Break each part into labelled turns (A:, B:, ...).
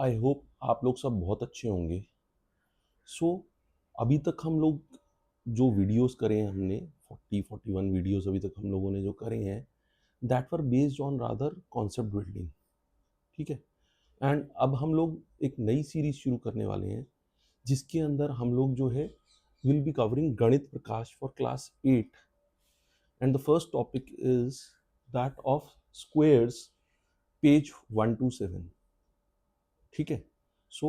A: I hope आप लोग सब बहुत अच्छे होंगे। सो अभी तक हम लोग जो वीडियोस करे हैं हमने 41 वीडियोस अभी तक हम लोगों ने जो करे हैं that were based on rather concept building. ठीक है। एंड अब हम लोग एक नई सीरीज शुरू करने वाले हैं जिसके अंदर हम लोग जो है will be covering Ganit Prakash for class 8 and the first topic is that of squares page 1 to 7। ठीक है। सो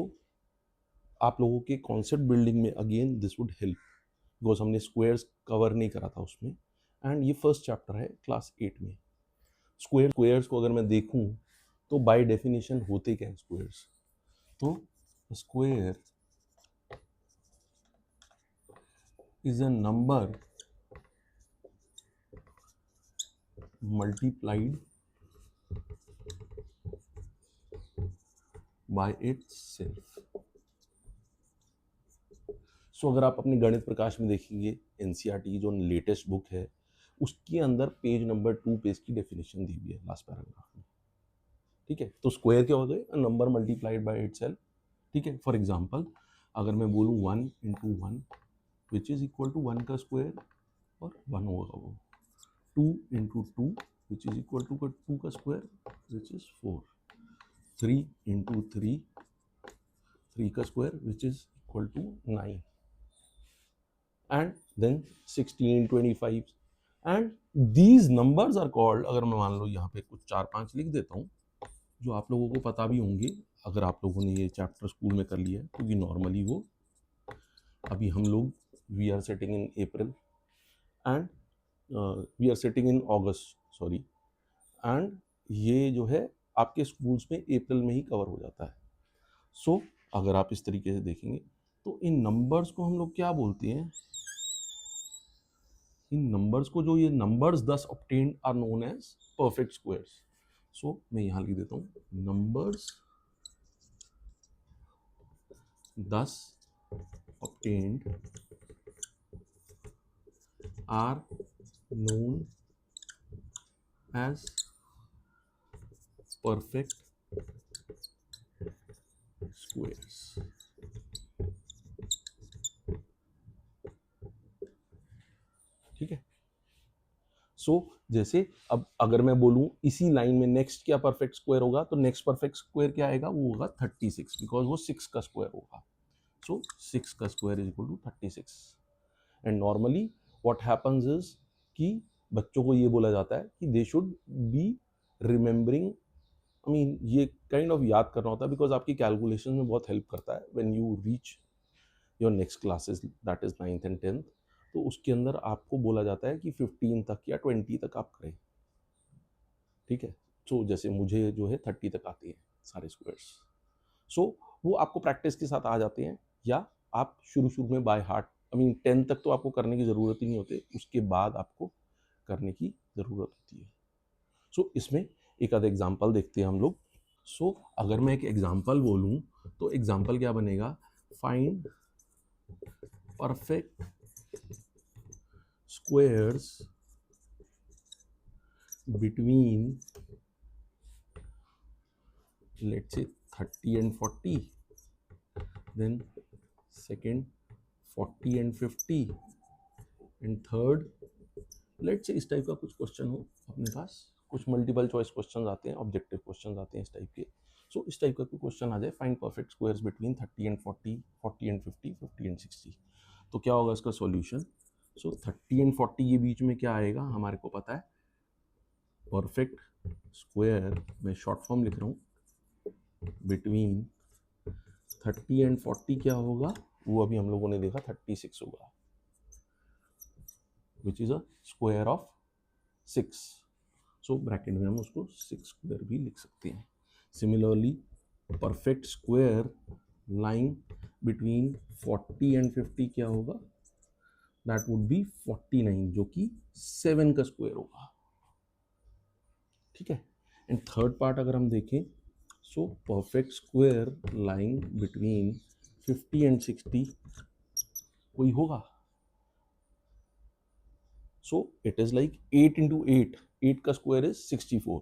A: आप लोगों के कॉन्सेप्ट बिल्डिंग में again this would help because हमने स्क्वेयर्स कवर नहीं करा था उसमें। एंड ये फर्स्ट चैप्टर है क्लास 8 में। स्क्वेयर्स को अगर मैं देखूं तो बाय डेफिनेशन होते क्या हैं स्क्वेयर्स। तो square is a number multiplied by itself. So अगर आप अपने गणित प्रकाश में देखेंगे एनसीईआरटी की जो लेटेस्ट बुक है उसके अंदर पेज नंबर 2 पे इसकी डेफिनेशन दी हुई है लास्ट पैराग्राफ में। ठीक है। तो स्क्वायर क्या हो गए? Number multiplied by itself. ठीक है। फॉर एग्जांपल अगर मैं बोलूँ 1 into 1 which is equal to 1 का स्क्वायर और 1 होगा वो। 2 into 2 which is equal to 2 का स्क्वायर विच इज 4। 3 इंटू 3 3 का square which is equal to 9 and then 16 25 and these numbers are called. अगर मैं मान लो यहाँ पे कुछ 4-5 लिख देता हूँ जो आप लोगों को पता भी होंगे अगर आप लोगों ने ये चैप्टर स्कूल में कर लिया है, क्योंकि नॉर्मली वो अभी हम लोग we are setting in April and we are setting in August sorry. एंड ये जो है आपके स्कूल्स में अप्रैल में ही कवर हो जाता है। सो अगर आप इस तरीके से देखेंगे तो इन नंबर्स को हम लोग क्या बोलते हैं? इन नंबर्स को जो ये numbers 10 obtained are known as perfect squares. So मैं यहाँ लिख देता हूँ numbers 10 obtained are known as perfect squares। ठीक है। सो जैसे अब अगर मैं बोलूं इसी लाइन में नेक्स्ट क्या परफेक्ट स्क्वायर होगा तो नेक्स्ट परफेक्ट स्क्वायर क्या आएगा? वो होगा 36 बिकॉज वो 6 का स्क्वायर होगा। सो 6 का square is equal to 36। And normally what happens is कि बच्चों को ये बोला जाता है कि they should be remembering I mean ये काइंड ऑफ याद करना होता है बिकॉज आपकी कैलकुलेशन में बहुत हेल्प करता है when you reach your next classes that is 9th and 10th। तो उसके अंदर आपको बोला जाता है कि 15 तक या 20 तक आप करें। ठीक है। सो जैसे मुझे जो है 30 तक आती है सारे स्क्वायर्स। सो वो आपको प्रैक्टिस के साथ आ जाते हैं या आप शुरू शुरू में बाय हार्ट आई मीन 10 तक तो आपको करने की ज़रूरत ही नहीं होती, उसके बाद आपको करने की ज़रूरत होती है। सो इसमें एक आधा एग्जाम्पल देखते हैं हम लोग। सो अगर मैं एक एग्जाम्पल बोलूँ तो एग्जाम्पल क्या बनेगा? Find perfect squares between let's say 30 and 40, then second 40 and 50, and third let's say इस टाइप का कुछ क्वेश्चन हो अपने पास। कुछ मल्टीपल चॉइस क्वेश्चन आते हैं, ऑब्जेक्टिव क्वेश्चन आते हैं इस टाइप के। सो इस टाइप का कोई क्वेश्चन आ जाए find perfect squares between 30 and 40, 40 and 50, 50 and 60, तो क्या होगा इसका सॉल्यूशन? सो 30 एंड 40 के बीच में क्या आएगा हमारे को पता है। परफेक्ट स्क्वायर मैं शॉर्ट फॉर्म लिख रहा हूँ बिटवीन 30 एंड 40 क्या होगा? वो अभी हम लोगों ने देखा 36 होगा विच is a square of 6। So bracket में हम उसको 6 स्क्वायर भी लिख सकते हैं। Similarly perfect square line between 40 and 50 क्या होगा? दैट वुड बी 49 जो कि 7 का स्क्वायर होगा। ठीक है। एंड थर्ड पार्ट अगर हम देखें so perfect square line between 50 and 60 कोई होगा? So it is like 8 into 8, 8 का square is 64।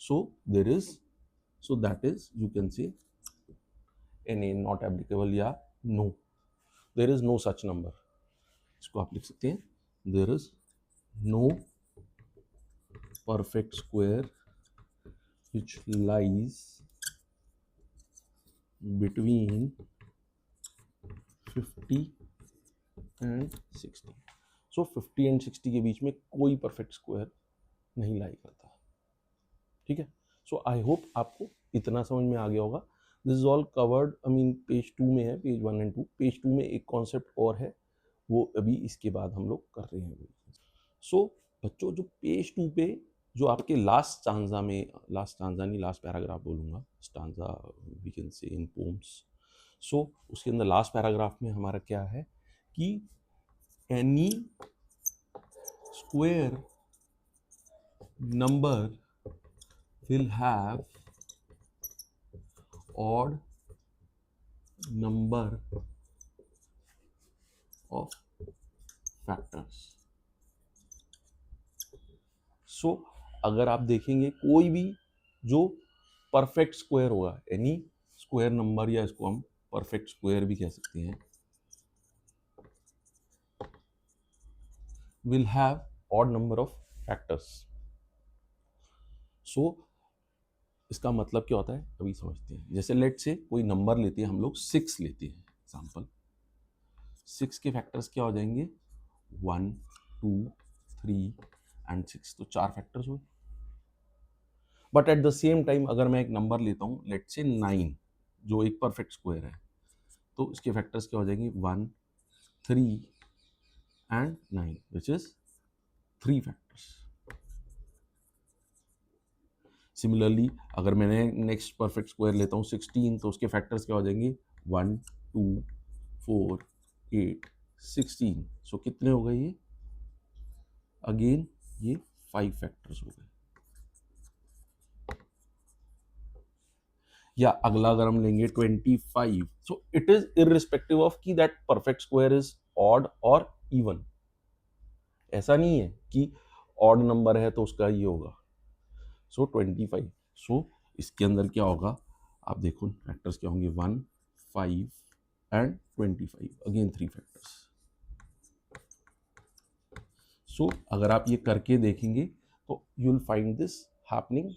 A: So there is, so that is you can say NA not applicable या no, there is no such number. इसको आप लिख सकते हैं, there is no perfect square which lies between 50 and 60। So 50 and 60 के बीच में कोई perfect square नहीं लाई करता। ठीक है, सो आई होप आपको इतना समझ में आ गया होगा। This is all covered, I mean page 2 में है, पेज 1 एंड 2। पेज 2 में एक कॉन्सेप्ट और है, वो अभी इसके बाद हम लोग कर रहे हैं। सो बच्चों, जो पेज 2 पे जो आपके लास्ट स्टांजा में, लास्ट स्टांजा नहीं, लास्ट पैराग्राफ बोलूँगा, stanza we can say in poems. सो उसके अंदर लास्ट पैराग्राफ में हमारा क्या है कि any square number will have odd number of factors. So अगर आप देखेंगे कोई भी जो परफेक्ट स्क्वायर होगा, एनी स्क्वायर नंबर, या इसको हम परफेक्ट स्क्वायर भी कह सकते हैं, will have odd number of factors. So इसका मतलब क्या होता है अभी समझते हैं। जैसे लेट से कोई नंबर लेते हैं हम लोग, 6 लेते हैं एग्जाम्पल। 6 के फैक्टर्स क्या हो जाएंगे, 1 2 3 एंड 6, तो 4 फैक्टर्स हुए। But at the same time अगर मैं एक नंबर लेता हूँ लेट से 9, जो एक परफेक्ट स्क्वायर है, तो इसके फैक्टर्स क्या हो जाएंगे, 1 3 and 9, which is 3 factors. Similarly अगर मैंने नेक्स्ट परफेक्ट स्क्वायर लेता हूँ 16, तो उसके फैक्टर्स क्या हो जाएंगे, 1 2 4 8 16। सो कितने हो गए ये, अगेन ये 5 फैक्टर्स हो गए। या अगला अगर हम लेंगे 25, so it is irrespective of कि that perfect square is odd और इवन। ऐसा नहीं है कि ऑड नंबर है तो उसका ये होगा। सो 25, सो इसके अंदर क्या होगा, आप देखो फैक्टर्स क्या होंगे, 1 5 एंड 25, अगेन 3 फैक्टर्स। सो अगर आप ये करके देखेंगे तो you will find this happening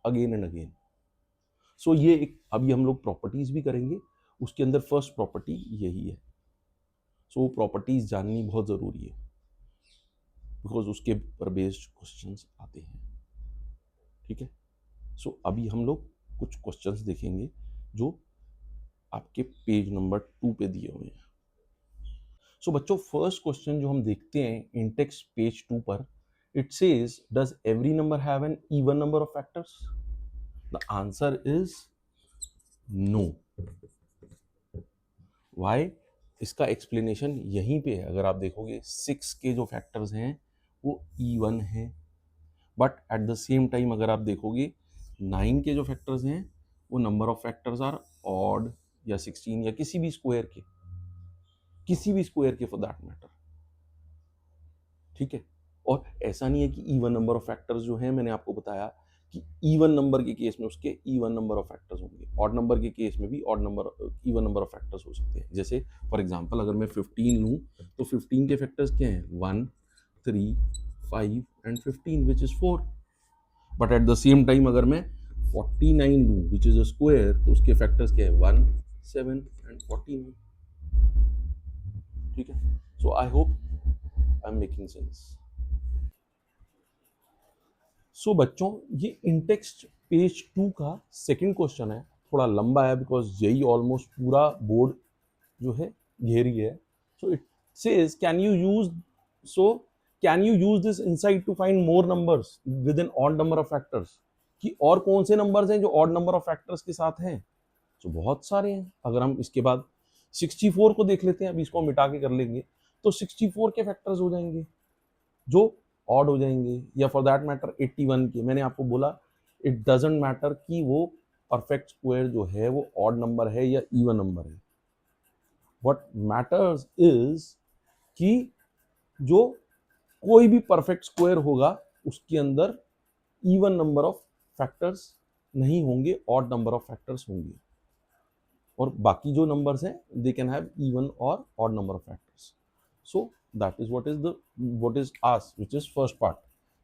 A: again and again. So ये एक अभी हम लोग प्रॉपर्टीज भी करेंगे, उसके अंदर फर्स्ट प्रॉपर्टी यही है। सो प्रॉपर्टीज जाननी बहुत ज़रूरी है, बिकॉज उसके पर बेस्ड क्वेश्चंस आते हैं। ठीक है, सो अभी हम लोग कुछ क्वेश्चंस देखेंगे जो आपके पेज नंबर 2 पे दिए हुए हैं। सो बच्चों, फर्स्ट क्वेश्चन जो हम देखते हैं इंडेक्स पेज 2 पर, it says does every number have an even number of factors? The answer is no. Why? इसका एक्सप्लेनेशन यहीं पे है। अगर आप देखोगे 6 के जो फैक्टर्स हैं वो इवन हैं, but at the same time अगर आप देखोगे 9 के जो फैक्टर्स हैं वो number of factors are odd, या 16, या किसी भी स्क्वायर के, फॉर दैट मैटर। ठीक है, और ऐसा नहीं है कि इवन नंबर ऑफ फैक्टर्स जो हैं, मैंने आपको बताया कि इवन नंबर के केस में उसके इवन नंबर ऑफ फैक्टर्स होंगे, ऑड नंबर के केस में भी odd number, even number of factors हो सकते हैं। जैसे फॉर एग्जांपल अगर मैं 15 लूँ तो 15 के फैक्टर्स क्या हैं, 1 3 5 and 15 which is 4। But at the same time अगर मैं 49 लूँ विच इज अ स्क्वायर, तो उसके फैक्टर्स क्या है, 1 7 एंड 49। ठीक है, so I hope I am making sense. So बच्चों, ये इंटेक्स्ट पेज 2 का सेकंड क्वेश्चन है, थोड़ा लंबा है बिकॉज यही ऑलमोस्ट पूरा बोर्ड जो है घेरी है। So it says can you use this insight to find more numbers with in odd number of factors? कि और कौन से नंबर्स हैं जो ऑड नंबर ऑफ फैक्टर्स के साथ हैं? तो बहुत सारे हैं। अगर हम इसके बाद 64 को देख लेते हैं, अभी इसको मिटा के कर लेंगे, तो 64 के फैक्टर्स हो जाएंगे जो ऑड हो जाएंगे, या फॉर दैट मैटर 81 के। मैंने आपको बोला इट डजंट मैटर कि वो परफेक्ट स्क्वायर जो है वो ऑड नंबर है या इवन नंबर है। व्हाट मैटर्स इज कि जो कोई भी परफेक्ट स्क्वायर होगा उसके अंदर इवन नंबर ऑफ फैक्टर्स नहीं होंगे, ऑड नंबर ऑफ फैक्टर्स होंगे। और बाकी जो नंबर्स हैं दे कैन हैव इवन और odd number of factors. So that is what is asked, which is first part.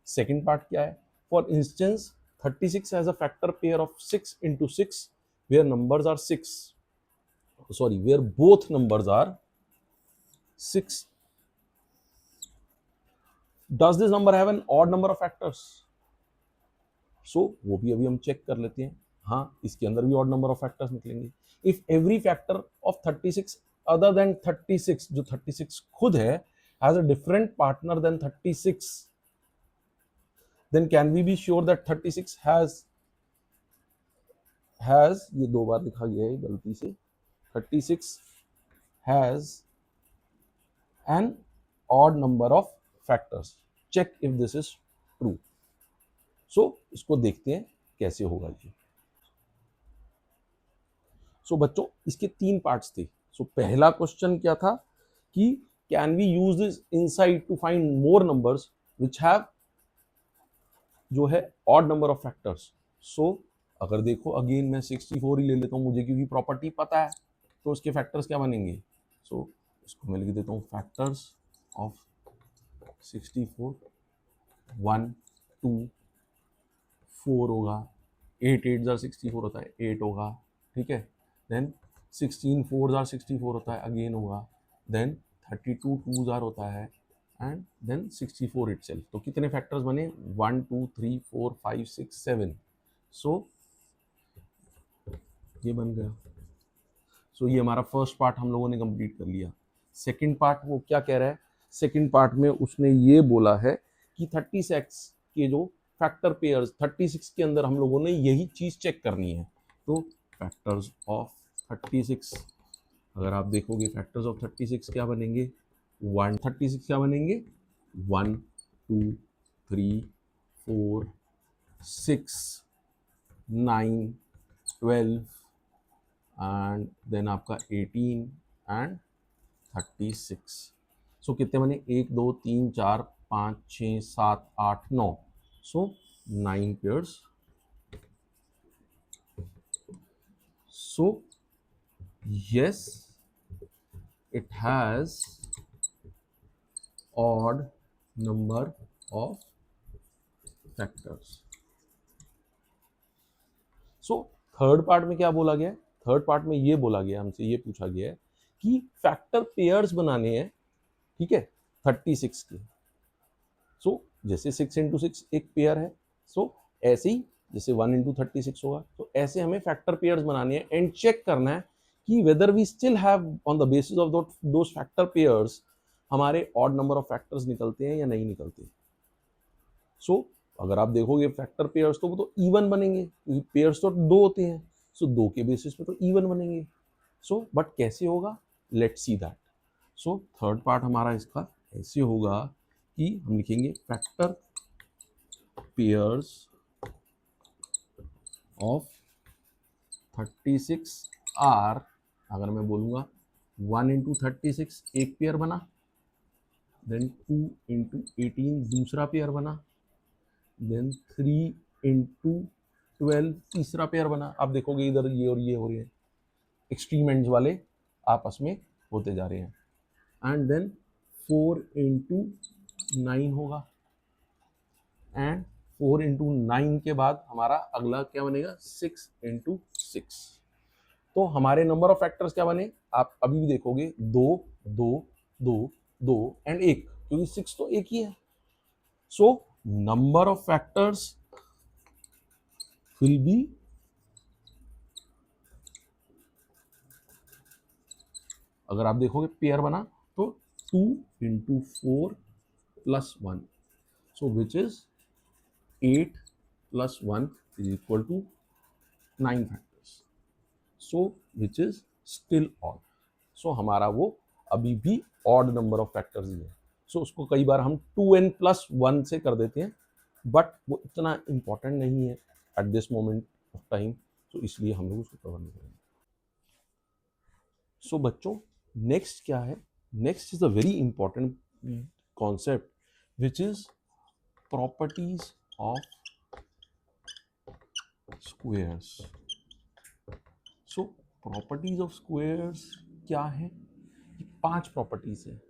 A: Second part क्या है? For instance 36 has a factor pair of 6 into 6 where numbers are 6, sorry, where both numbers are 6. Does this number have an odd number of factors? So वो भी अभी हम check कर लेते हैं. हाँ, इसके अंदर भी odd number of factors निकलेंगे. If every factor of 36 other than 36, जो 36 खुद है, has a different partner than 36, then can we be sure that 36 has ये दो बार लिखा गया है गलती से, 36 has an odd number of factors. Check if this is true. So इसको देखते हैं कैसे होगा ये. सो बच्चों इसके 3 पार्ट्स थे. सो पहला क्वेश्चन क्या था कि can we use this insight to find more numbers which have जो है odd number of factors. So अगर देखो अगेन मैं 64 ही ले लेता हूँ मुझे, क्योंकि प्रॉपर्टी पता है, तो उसके फैक्टर्स क्या बनेंगे. सो इसको मैं लिख देता हूँ फैक्टर्स ऑफ 64, 1 2 4 होगा, 8 8 जार 64 होता है, 8 होगा, ठीक है. देन 16 4 जार 64 होता है, अगेन होगा. देन 32 2 जार होता है, एंड देन 64 इटसेल्फ. तो कितने फैक्टर्स बने? 1 2 3 4 5 6 7. सो ये बन गया. सो ये हमारा फर्स्ट पार्ट हम लोगों ने कंप्लीट कर लिया. सेकंड पार्ट वो क्या कह रहा है? सेकंड पार्ट में उसने ये बोला है कि 36 के जो फैक्टर पेयर्स 36 के अंदर हम लोगों ने यही चीज चेक करनी है. तो फैक्टर्स ऑफ 36, अगर आप देखोगे फैक्टर्स ऑफ 36 क्या बनेंगे? 36 क्या बनेंगे? 1 2 3 4 6 9 12 एंड देन आपका 18 एंड 36. सो कितने बने? 1 2 3 4 5 6 7 8 9. सो 9 pairs. So yes, it has odd number of factors. So third part में क्या बोला गया है? थर्ड पार्ट में ये बोला गया, हमसे ये पूछा गया है कि फैक्टर पेयर्स बनाने हैं, ठीक है, 36 के. सो जैसे 6 इंटू 6 एक पेयर है, सो ऐसे ही जैसे 1 इंटू 36 होगा, तो ऐसे हमें फैक्टर पेयर्स बनाने हैं एंड चेक करना है कि whether we still have on the basis of those factor pairs हमारे ऑड नंबर ऑफ फैक्टर्स निकलते हैं या नहीं निकलते. सो अगर आप देखोगे फैक्टर पेयर्स तो वो तो इवन बनेंगे, क्योंकि पेयर्स तो 2 होते हैं. सो 2 के बेसिस पे तो इवन बनेंगे. सो बट कैसे होगा? Let's see that. So third part हमारा इसका ऐसे होगा कि हम लिखेंगे फैक्टर पेयर्स ऑफ 36 आर, अगर मैं बोलूँगा 1 इंटू 36 एक पेयर बना, देन 2 इंटू 18 दूसरा पेयर बना, देन 3 इंटू 12 तीसरा पेयर बना. आप देखोगे इधर ये और ये हो रहे हैं, एक्सट्रीम एंड्स वाले आपस में होते जा रहे हैं. एंड देन 4 इंटू 9 होगा, एंड 4 इंटू 9 के बाद हमारा अगला क्या बनेगा? 6 इंटू 6. तो हमारे नंबर ऑफ फैक्टर्स क्या बने? आप अभी भी देखोगे 2 2 2 2 एंड 1, क्योंकि 6 तो एक ही है. So number of factors will be अगर आप देखोगे पेयर बना तो 2 into 4 plus 1, so which is 8 plus 1 is equal to 9 factors. So which is still odd. So हमारा वो अभी भी ऑड नंबर ऑफ फैक्टर्स ही है. सो उसको कई बार हम 2n प्लस 1 से कर देते हैं, बट वो इतना इंपॉर्टेंट नहीं है at this moment of time, तो इसलिए हम लोग उसको कवर नहीं करेंगे. सो बच्चों नेक्स्ट क्या है? Next is a very important concept which is properties of squares. So properties of squares क्या है? ये 5 प्रॉपर्टीज है.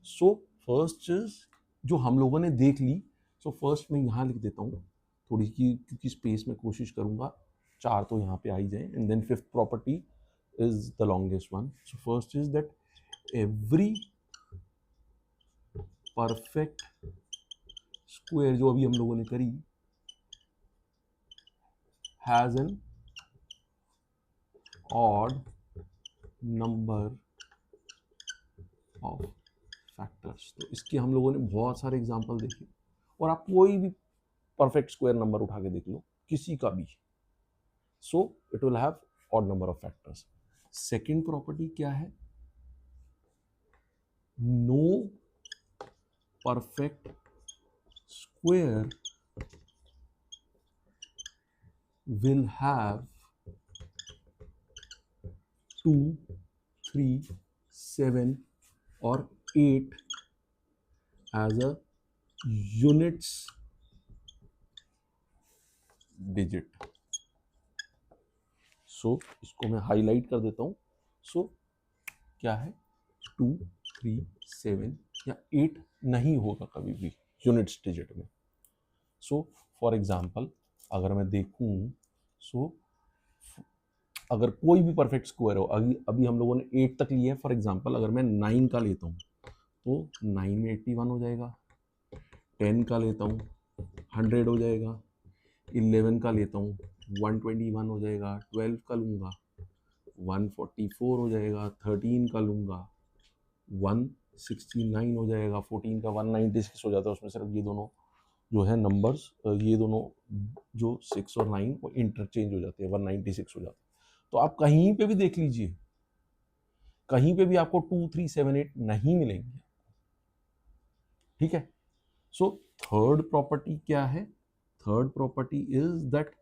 A: सो फर्स्ट इज जो हम लोगों ने देख ली. सो फर्स्ट मैं यहाँ लिख देता हूँ थोड़ी की, क्योंकि स्पेस में कोशिश करूँगा 4 तो यहाँ पे आ ही जाए. And then fifth property is the longest one. So first is that every perfect square जो अभी हम लोगों ने करी has an odd number of factors. तो इसके हम लोगों ने बहुत सारे एग्जांपल देखे, और आप कोई भी परफेक्ट स्क्वायर नंबर उठा के देख लो, किसी का भी. So it will have odd number of factors. Second property क्या है? No perfect square will have 2, 3, 7 or 8 as a units digit. So इसको मैं हाईलाइट कर देता हूँ. So क्या है? 2, 3, 7 या 8 नहीं होगा कभी भी यूनिट्स डिजिट में. सो फॉर एग्जाम्पल अगर मैं देखूँ, सो अगर कोई भी परफेक्ट स्क्वायर हो, अभी हम लोगों ने 8 तक लिया है. फॉर एग्जांपल अगर मैं 9 का लेता हूँ तो 9 में 81 हो जाएगा. 10 का लेता हूँ 100 हो जाएगा. 11 का लेता हूँ 121 हो जाएगा. 12 का लूँगा 144 हो जाएगा. 13 का लूँगा 169 हो जाएगा. 14 का 196 हो जाता है. उसमें सिर्फ ये दोनों जो है नंबर्स, ये दोनों जो 6 और 9 वो इंटरचेंज हो जाते हैं, 196 हो जाता है. तो आप कहीं पे भी देख लीजिए, कहीं पे भी आपको 2, 3, 7, 8 नहीं मिलेंगे. ठीक है. सो थर्ड प्रॉपर्टी क्या है? Third property is that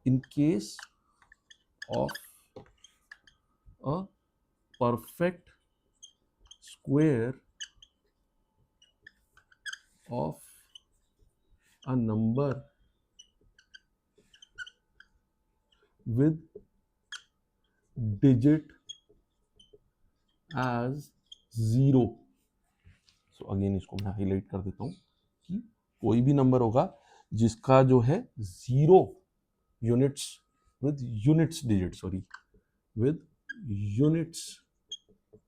A: in case of a perfect square of a number with digit as 0. So again इसको मैं हाईलाइट कर देता हूँ कि कोई भी नंबर होगा जिसका जो है 0 units with units digit, sorry with units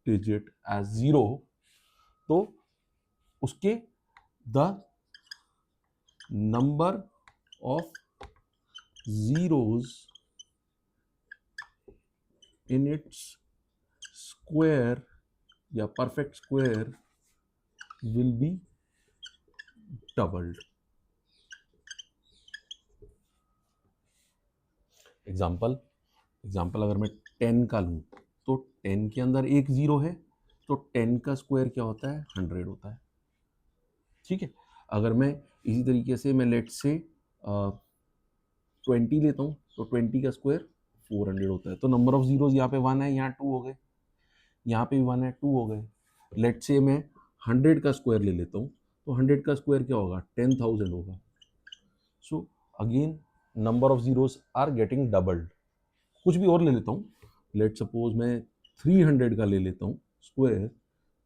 A: digit as 0, तो उसके the number of zeros in its square या perfect square will be doubled. Example अगर मैं 10 का लूँ तो 10 के अंदर एक 0 है, तो 10 का स्क्वायर क्या होता है? 100 होता है. ठीक है. अगर मैं इसी तरीके से मैं लेट से 20 लेता हूँ तो 20 का स्क्वायर 400 होता है. तो नंबर ऑफ जीरोज यहाँ पे 1 है, यहाँ 2 हो गए, यहाँ पे भी 1 है, 2 हो गए. लेट से मैं 100 का स्क्वायर ले लेता हूँ तो 100 का स्क्वायर क्या होगा? 10,000 होगा. So again number of zeros are getting doubled. कुछ भी और ले लेता हूँ, लेट सपोज मैं 300 का ले लेता हूँ स्क्वायर,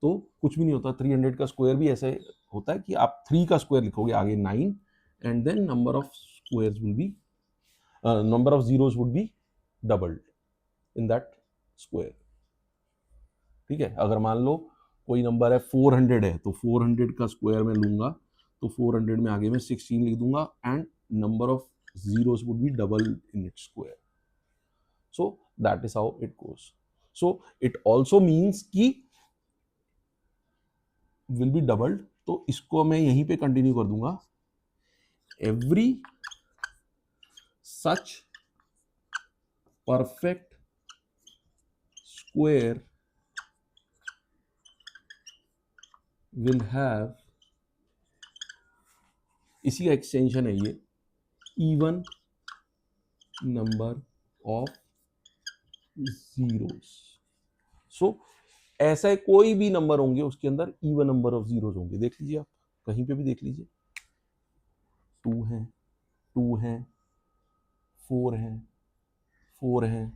A: तो कुछ भी नहीं होता. 300 का स्क्वायर भी ऐसे होता है कि आप 3 का स्क्वायर लिखोगे आगे 9, and then number of squares will be number of zeros would be doubled in that square. ठीक है. अगर मान लो कोई नंबर है 400 है, तो 400 का स्क्वायर मैं लूंगा तो 400 में आगे मैं 16 लिख दूंगा, and number of zeros would be double in its square. So that is how it goes. So it also means कि will be doubled. तो इसको मैं यहीं पे कंटिन्यू कर दूंगा. Every such perfect square will have, इसी का एक्सटेंशन है ये, even number of zeros. So ऐसा कोई भी नंबर होंगे उसके अंदर इवन नंबर ऑफ जीरोज होंगे. देख लीजिए आप, कहीं पे भी देख लीजिए. 2 है, 4 है, 4 है,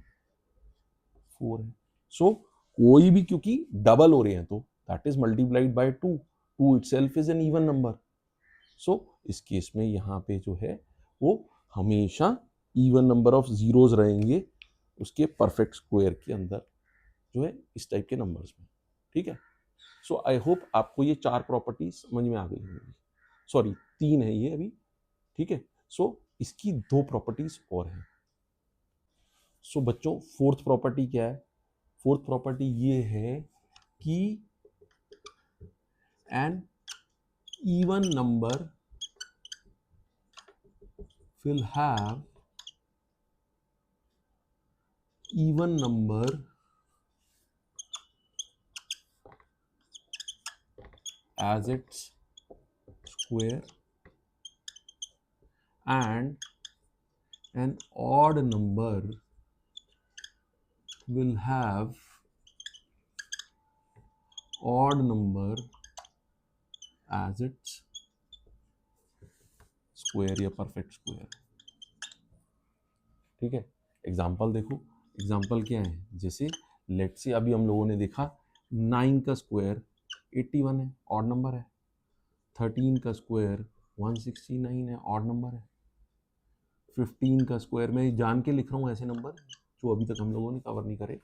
A: 4 है। सो कोई भी, क्योंकि डबल हो रहे हैं तो that is multiplied by 2, 2 itself is an even number. So इस केस में यहाँ पे जो है वो हमेशा इवन नंबर ऑफ जीरोज रहेंगे उसके परफेक्ट स्क्वायर के अंदर, जो है इस टाइप के नंबर्स में। ठीक है, सो आई होप आपको ये 4 प्रॉपर्टीज समझ में आ गई होंगी। सॉरी 3 है ये अभी। ठीक है, सो इसकी 2 प्रॉपर्टीज और हैं। सो बच्चों फोर्थ प्रॉपर्टी क्या है? फोर्थ प्रॉपर्टी ये है कि an even number will have even number as its square and an odd number will have odd number as its square या perfect square। ठीक है, एग्जाम्पल देखो, एग्जाम्पल क्या है? जैसे लेट से अभी हम लोगों ने देखा 9 का स्क्वायर 81 है, ऑड नंबर है। 13 का स्क्वायर 169 है, ऑड नंबर है। 15 का स्क्वायर, मैं जान के लिख रहा हूँ ऐसे नंबर जो अभी तक हम लोगों ने कवर नहीं करे,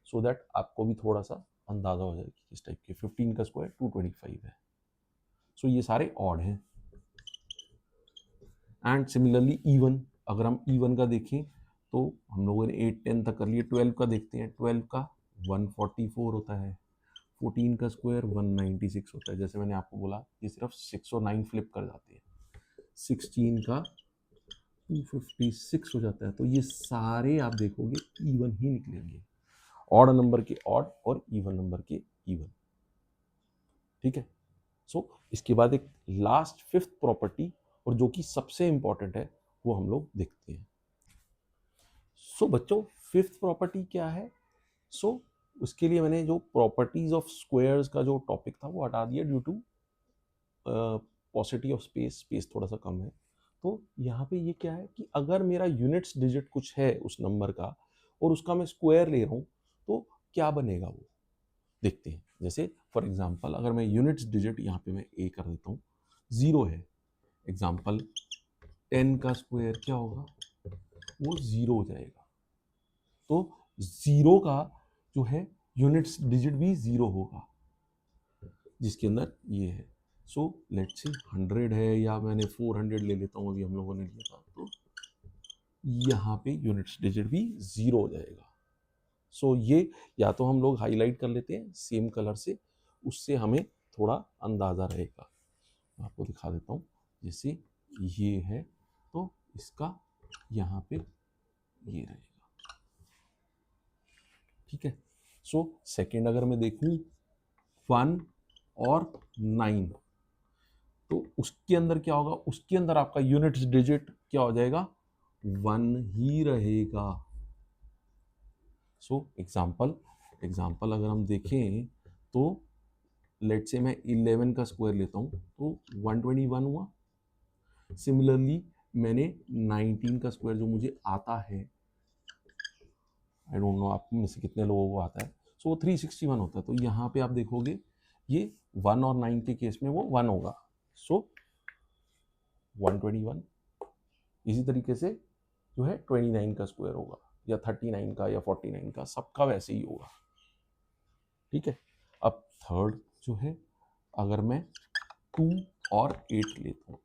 A: सो दैट आपको भी थोड़ा सा अंदाजा हो जाए कि किस टाइप के। 15 का स्क्वायर 225 है। सो ये सारे ऑड हैं। एंड सिमिलरली इवन, अगर हम इवन का देखें तो हम लोगों ने 8 10 तक कर लिए। 12 का देखते हैं, 12 का 144 होता है। 14 का स्क्वायर 196 होता है। जैसे मैंने आपको बोला ये सिर्फ 6 और 9 फ्लिप कर जाते हैं। 16 का 256 हो जाता है। तो ये सारे आप देखोगे इवन ही निकलेंगे, ऑड नंबर के ऑड और इवन नंबर के इवन। ठीक है, सो इसके बाद एक लास्ट फिफ्थ प्रॉपर्टी, और जो कि सबसे इंपॉर्टेंट है, वो हम लोग देखते हैं। सो बच्चों फिफ्थ प्रॉपर्टी क्या है? सो उसके लिए मैंने जो प्रॉपर्टीज ऑफ स्क्वायर्स का जो टॉपिक था वो हटा दिया due to paucity of space, space थोड़ा सा कम है। तो यहाँ पे ये क्या है कि अगर मेरा यूनिट्स डिजिट कुछ है उस नंबर का और उसका मैं स्क्वायर ले रहा हूँ तो क्या बनेगा वो देखते हैं। जैसे फॉर एग्जांपल अगर मैं यूनिट्स डिजिट यहाँ पे मैं ए कर देता हूँ, 0 है। एग्जांपल 10 का स्क्वायर क्या होगा? वो 0 हो जाएगा। तो 0 का जो है यूनिट्स डिजिट भी 0 होगा, जिसके अंदर ये है। सो लेट्स से 100 है, या मैंने 400 ले लेता हूँ, अभी हम लोगों ने लिया था, तो यहाँ पे यूनिट्स डिजिट भी 0 हो जाएगा। सो ये या तो हम लोग हाईलाइट कर लेते हैं सेम कलर से, उससे हमें थोड़ा अंदाज़ा रहेगा। मैं आपको दिखा देता हूँ। जैसे ये है तो इसका यहाँ पे ये रहेगा। ठीक है, सो सेकेंड अगर मैं देखूँ 1 और 9, तो उसके अंदर क्या होगा? उसके अंदर आपका यूनिट्स डिजिट क्या हो जाएगा? 1 ही रहेगा। सो एग्जाम्पल अगर हम देखें तो लेट से मैं 11 का स्क्वायर लेता हूँ तो 121 हुआ। सिमिलरली मैंने 19 का स्क्वायर जो मुझे आता है, आई डोंट नो आप में से कितने लोगों को आता है, सो वो 361 होता है। तो यहाँ पे आप देखोगे ये 1 और 9 के केस में वो 1 होगा। सो 121। इसी तरीके से जो है 29 का स्क्वायर होगा, या 39 का, या 49 का, सबका वैसे ही होगा। ठीक है, अब थर्ड जो है अगर मैं 2 और 8 लेता हूँ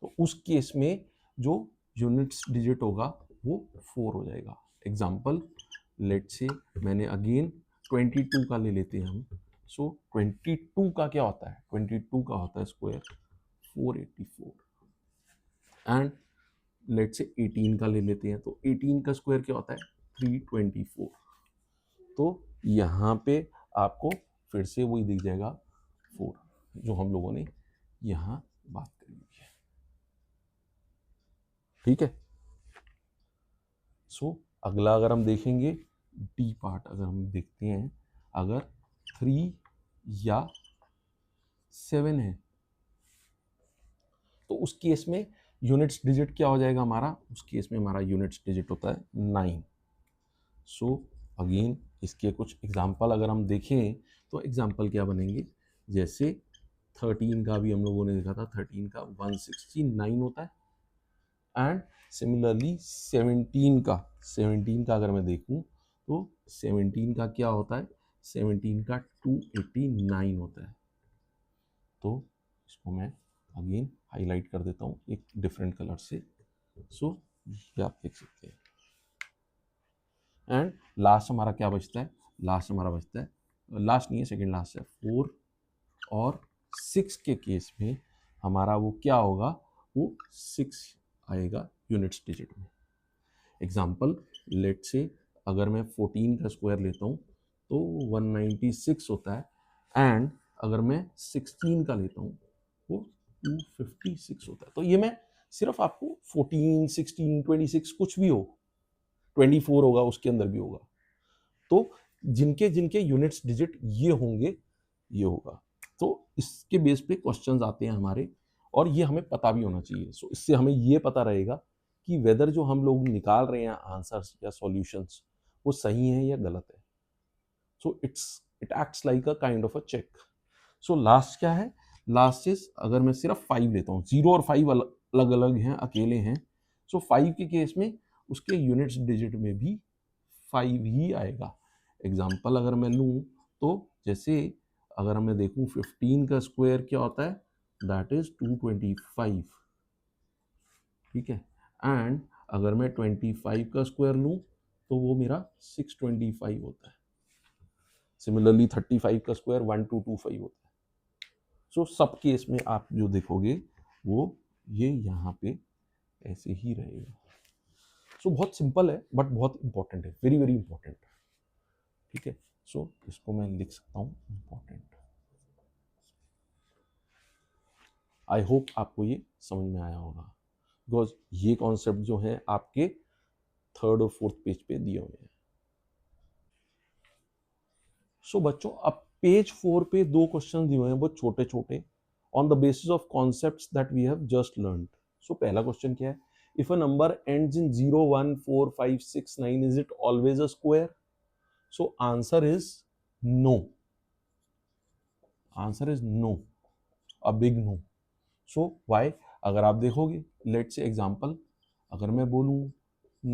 A: तो उस केस में जो यूनिट्स डिजिट होगा वो 4 हो जाएगा। एग्जाम्पल लेट से मैंने अगेन 22 का ले लेते हैं हम। सो 22 का क्या होता है? 22 का होता है स्क्वायर 484। एंड लेट से 18 का ले लेते हैं तो 18 का स्क्वायर क्या होता है? 324। तो यहाँ पे आपको फिर से वही दिख जाएगा 4, जो हम लोगों ने यहाँ बात करी है। ठीक है, सो अगला अगर हम देखेंगे डी पार्ट, अगर हम देखते हैं अगर 3 या 7 है तो उस केस में यूनिट्स डिजिट क्या हो जाएगा हमारा? उस केस में हमारा यूनिट्स डिजिट होता है 9। सो अगेन इसके कुछ एग्जाम्पल अगर हम देखें तो एग्जाम्पल क्या बनेंगे, जैसे 13 का भी हम लोगों ने देखा था, 13 का 169 होता है, एंड सिमिलरली 17 का अगर मैं देखूं तो 17 का क्या होता है, 17 का 289 होता है। तो इसको मैं अगेन हाईलाइट कर देता हूँ एक डिफरेंट कलर से, सो ये आप देख सकते हैं। एंड लास्ट हमारा क्या बचता है, लास्ट हमारा बचता है, लास्ट नहीं है, सेकेंड लास्ट है, 4 और 6 के केस में हमारा वो क्या होगा, वो 6 आएगा यूनिट्स डिजिट में। एग्जाम्पल लेट से अगर मैं 14 का स्क्वायर लेता हूँ तो 196 होता है, एंड अगर मैं 16 का लेता हूँ वो 256 होता है। तो ये मैं सिर्फ आपको 14, 16, 26 कुछ भी हो, 24 होगा उसके अंदर भी होगा, तो जिनके जिनके यूनिट्स डिजिट ये होंगे ये होगा। तो इसके बेस पे क्वेश्चंस आते हैं हमारे, और ये हमें पता भी होना चाहिए। सो इससे हमें ये पता रहेगा कि वेदर जो हम लोग निकाल रहे हैं आंसर्स या सॉल्यूशंस वो सही है या गलत है। So it acts like a kind of a check. So last क्या है, लास्ट इज अगर मैं सिर्फ 5 लेता हूँ, 0 और 5 अलग अलग हैं, अकेले हैं, सो 5 के केस में उसके यूनिट्स डिजिट में भी 5 ही आएगा। एग्जाम्पल अगर मैं लूँ तो जैसे अगर मैं देखूँ 15 का स्क्वायर क्या होता है, दैट इज 225, ठीक है, एंड अगर मैं 25 का स्क्वायर लूँ तो वो मेरा 625 होता है। सिमिलरली 35 का स्क्वायर 1225 होता है। सो सब केस में आप जो देखोगे वो ये यहाँ पे ऐसे ही रहेगा। सो बहुत सिंपल है बट बहुत इंपॉर्टेंट है, वेरी वेरी इंपॉर्टेंट, ठीक है। सो इसको मैं लिख सकता हूँ इंपॉर्टेंट। आई होप आपको ये समझ में आया होगा, बिकॉज ये कॉन्सेप्ट जो है आपके 3rd और 4th पेज पे दिए हुए हैं। सो बच्चों अब पेज 4 पे 2 क्वेश्चन दिए हुए हैं बहुत छोटे छोटे, on the basis of concepts that we have just learned. So पहला क्वेश्चन क्या है, if a number ends in 0, 1, 4, 5, 6, 9 is it always a square? So answer is no, answer is no, a big no. So why, अगर आप देखोगे late से example, अगर मैं बोलूं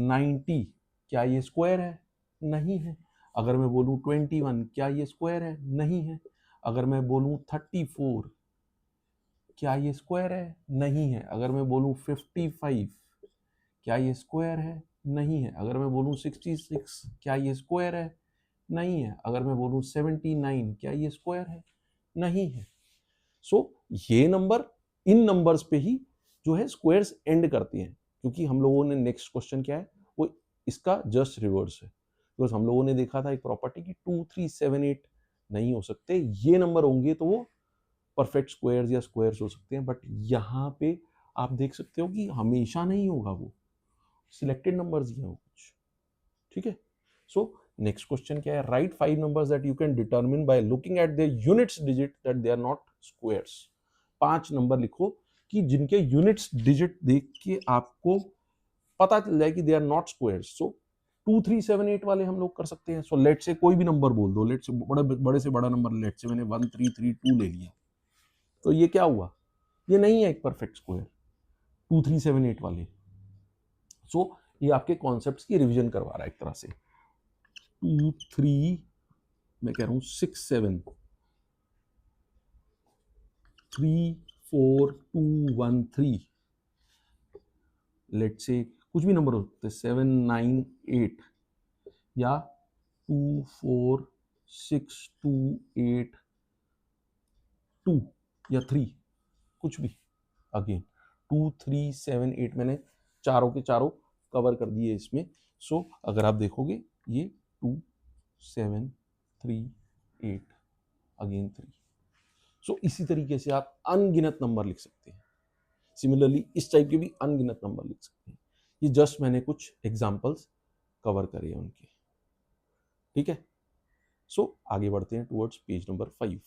A: 90 क्या ये स्क्वायर है? नहीं है। अगर मैं बोलूं 21 क्या ये स्क्वायर है? नहीं है। अगर मैं बोलूं 34 क्या ये स्क्वायर है? नहीं है। अगर मैं बोलूं 55 क्या ये स्क्वायर है? नहीं है। अगर मैं बोलूं 66 क्या ये स्क्वायर है? नहीं है। अगर मैं बोलूं 79 क्या ये स्क्वायर है? नहीं है। सो ये नंबर इन नंबर्स पे ही जो है स्क्वायर्स एंड करते हैं, क्योंकि हम लोगों ने नेक्स्ट क्वेश्चन क्या है वो इसका जस्ट रिवर्स है। बिकॉज हम लोगों ने देखा था एक प्रॉपर्टी की 2, 3, 7, 8 नहीं हो सकते, ये नंबर होंगे तो वो परफेक्ट स्क्वायर्स या स्क्वायर्स हो सकते हैं, बट यहाँ पे आप देख सकते हो कि हमेशा नहीं होगा, वो सिलेक्टेड नंबर्स ही हैं कुछ, ठीक है। सो नेक्स्ट क्वेश्चन क्या है, right 5 numbers that you can determine by looking at the units digit that they are not squares. 5 number लिखो कि जिनके यूनिट्स डिजिट देख के आपको पता चल जाए कि they are not squares. So 2, 3, 7, 8 वाले हम लोग कर सकते हैं। सो लेट से कोई भी नंबर बोल दो, लेट से बड़े से बड़ा नंबर, लेट से मैंने 1, 3, 3, 2 ले लिया, तो ये क्या हुआ, ये नहीं है एक परफेक्ट स्क्वायर 2, 3, 7, 8 वाले। सो ये आपके कॉन्सेप्ट्स की रिवीजन करवा रहा है एक तरह से। 2, 3, मैं कह रहा हूं 6, 7, 3, 4, 2, 1, 3, लेट से कुछ भी नंबर हो सकते हैं, 7, 9, 8, या 2, 4, 6, 2, 8, 2 या 3, कुछ भी। अगेन 2, 3, 7, 8 मैंने चारों के चारों कवर कर दिए इसमें। सो अगर आप देखोगे ये 2, 7, 3, 8, अगेन 3। सो इसी तरीके से आप अनगिनत नंबर लिख सकते हैं। सिमिलरली इस टाइप के भी अनगिनत नंबर लिख सकते हैं। ये जस्ट मैंने कुछ एग्जांपल्स कवर करे हैं उनके, ठीक है। सो आगे बढ़ते हैं टुवर्ड्स पेज नंबर 5।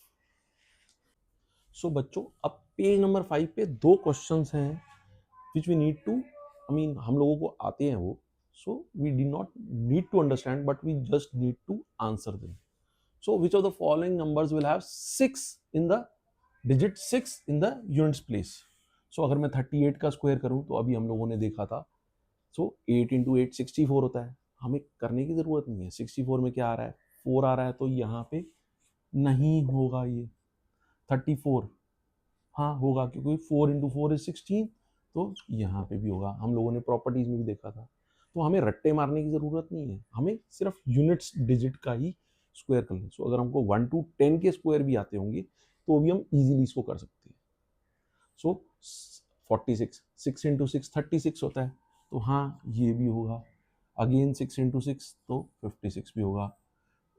A: सो बच्चों अब पेज नंबर 5 पे 2 क्वेश्चंस हैं which we need to, I mean हम लोगों को आते हैं वो, So we do not need to understand, but we just need to answer them. So which of the following numbers will have 6 in the digit 6 in the units place? So अगर मैं 38 का square करूं तो अभी हम लोगों ने देखा था, सो 8 इंटू 8 64 होता है, हमें करने की जरूरत नहीं है। 64 में क्या आ रहा है, 4 आ रहा है, तो यहाँ पे नहीं होगा ये 34, हाँ होगा क्योंकि 4 इंटू 4 इज 16, तो यहाँ पे भी होगा। हम लोगों ने प्रॉपर्टीज में भी देखा था, तो हमें रट्टे मारने की ज़रूरत नहीं है, हमें सिर्फ यूनिट्स डिजिट का ही स्क्वायर कर लें। सो अगर हमको 1 to 10 के स्क्वायर भी आते होंगे तो भी हम इजीली इसको कर सकते हैं। सो 46, 6 इंटू 6 36 होता है, तो हाँ ये भी होगा। अगेन 6 इंटू 6 तो 56 भी होगा।